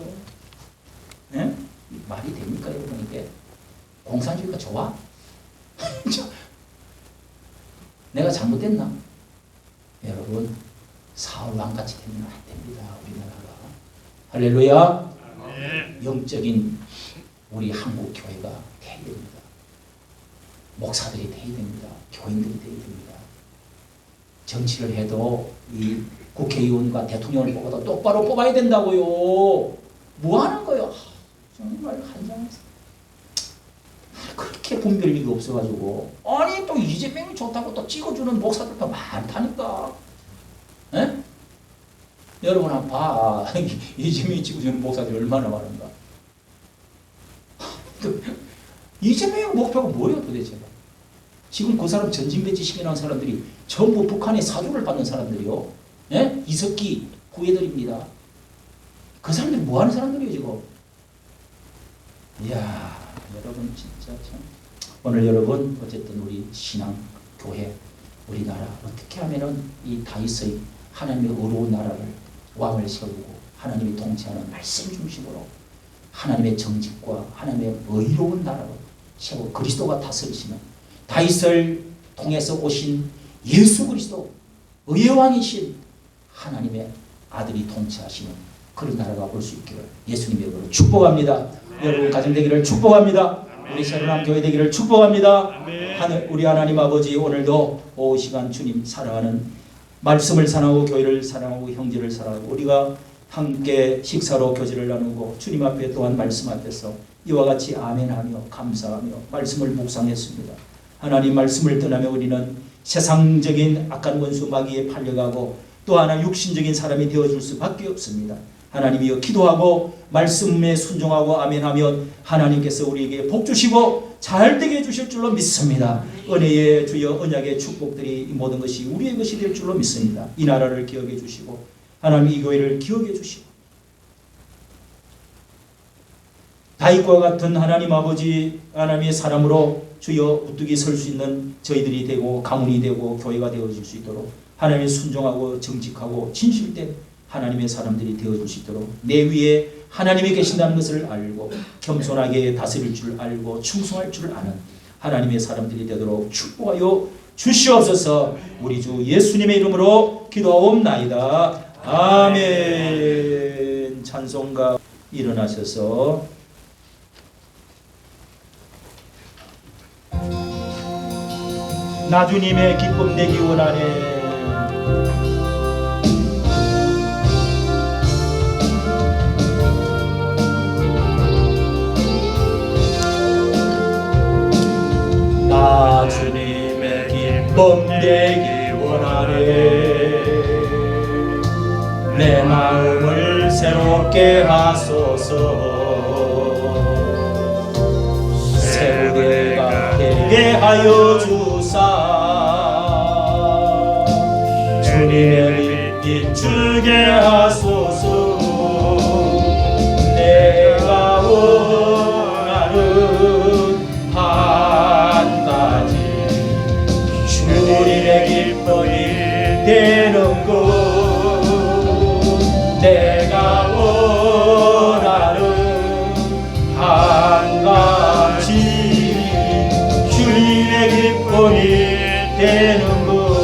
Speaker 1: 예? 말이 됩니까 여러분 이게? 공산주의가 좋아? 내가 잘못됐나? 여러분 사울 왕같이 되면 안 됩니다. 우리나라가. 할렐루야.
Speaker 3: 네.
Speaker 1: 영적인 우리 한국 교회가 돼야 됩니다. 목사들이 돼야 됩니다. 교인들이 돼야 됩니다. 정치를 해도 이 국회의원과 대통령을 뽑아도 똑바로 뽑아야 된다고요. 뭐 하는 거예요? 정말 한장해서 그렇게 분별력이 없어가지고. 아니 또 이재명이 좋다고 또 찍어주는 목사들도 많다니까. 에? 여러분 한번 봐. 이재명이 찍어주는 목사들이 얼마나 많은가. 이재명의 목표가 뭐예요 도대체? 지금 그 사람 전진배치시키는 사람들이 전부 북한의 사주를 받는 사람들이요. 예? 이석기 후예들입니다. 그 사람들이 뭐 하는 사람들이에요 지금? 이야 여러분 진짜 참 오늘 여러분 어쨌든 우리 신앙 교회 우리나라 어떻게 하면은 이 다윗의 하나님의 의로운 나라를 왕을 세우고 하나님이 통치하는 말씀 중심으로 하나님의 정직과 하나님의 의로운 나라로 세우고 그리스도가 다스리시는 다윗을 통해서 오신 예수 그리스도 의의 왕이신 하나님의 아들이 통치하시는 그런 나라가 올 수 있기를 예수님의 이름으로 축복합니다. 여러분 가정 되기를 축복합니다. 우리 새로운 교회 되기를 축복합니다. 우리 하나님 아버지 오늘도 오후 시간 주님 사랑하는 말씀을 사랑하고 교회를 사랑하고 형제를 사랑하고 우리가 함께 식사로 교제를 나누고 주님 앞에 또한 말씀 앞에서 이와 같이 아멘하며 감사하며 말씀을 묵상했습니다. 하나님 말씀을 떠나며 우리는 세상적인 악한 원수 마귀에 팔려가고 또 하나 육신적인 사람이 되어줄 수밖에 없습니다. 하나님이여 기도하고 말씀에 순종하고 아멘하면 하나님께서 우리에게 복 주시고 잘되게 해주실 줄로 믿습니다. 은혜의 주여 언약의 축복들이 이 모든 것이 우리의 것이 될 줄로 믿습니다. 이 나라를 기억해 주시고 하나님 이 교회를 기억해 주시고 다윗과 같은 하나님 아버지 하나님의 사람으로 주여 우뚝이 설 수 있는 저희들이 되고 가문이 되고 교회가 되어질 수 있도록 하나님의 순종하고 정직하고 진실된 하나님의 사람들이 되어줄 수 있도록 내 위에 하나님이 계신다는 것을 알고 겸손하게 다스릴 줄 알고 충성할 줄 아는 하나님의 사람들이 되도록 축복하여 주시옵소서. 우리 주 예수님의 이름으로 기도하옵나이다. 아멘. 찬송가 일어나셔서 나 주님의 기쁨 내기 원하네. 나 주님의 기쁨 되기 원하네. 내 마음을 새롭게 하소서. 새우대가 되게 하여 주사. 주님의 빛 주게 하소서. 내가 원하는 한 가지 주님의 기쁨이 되는 것. 내가 원하는 한 가지 주님의 기쁨이 되는 것.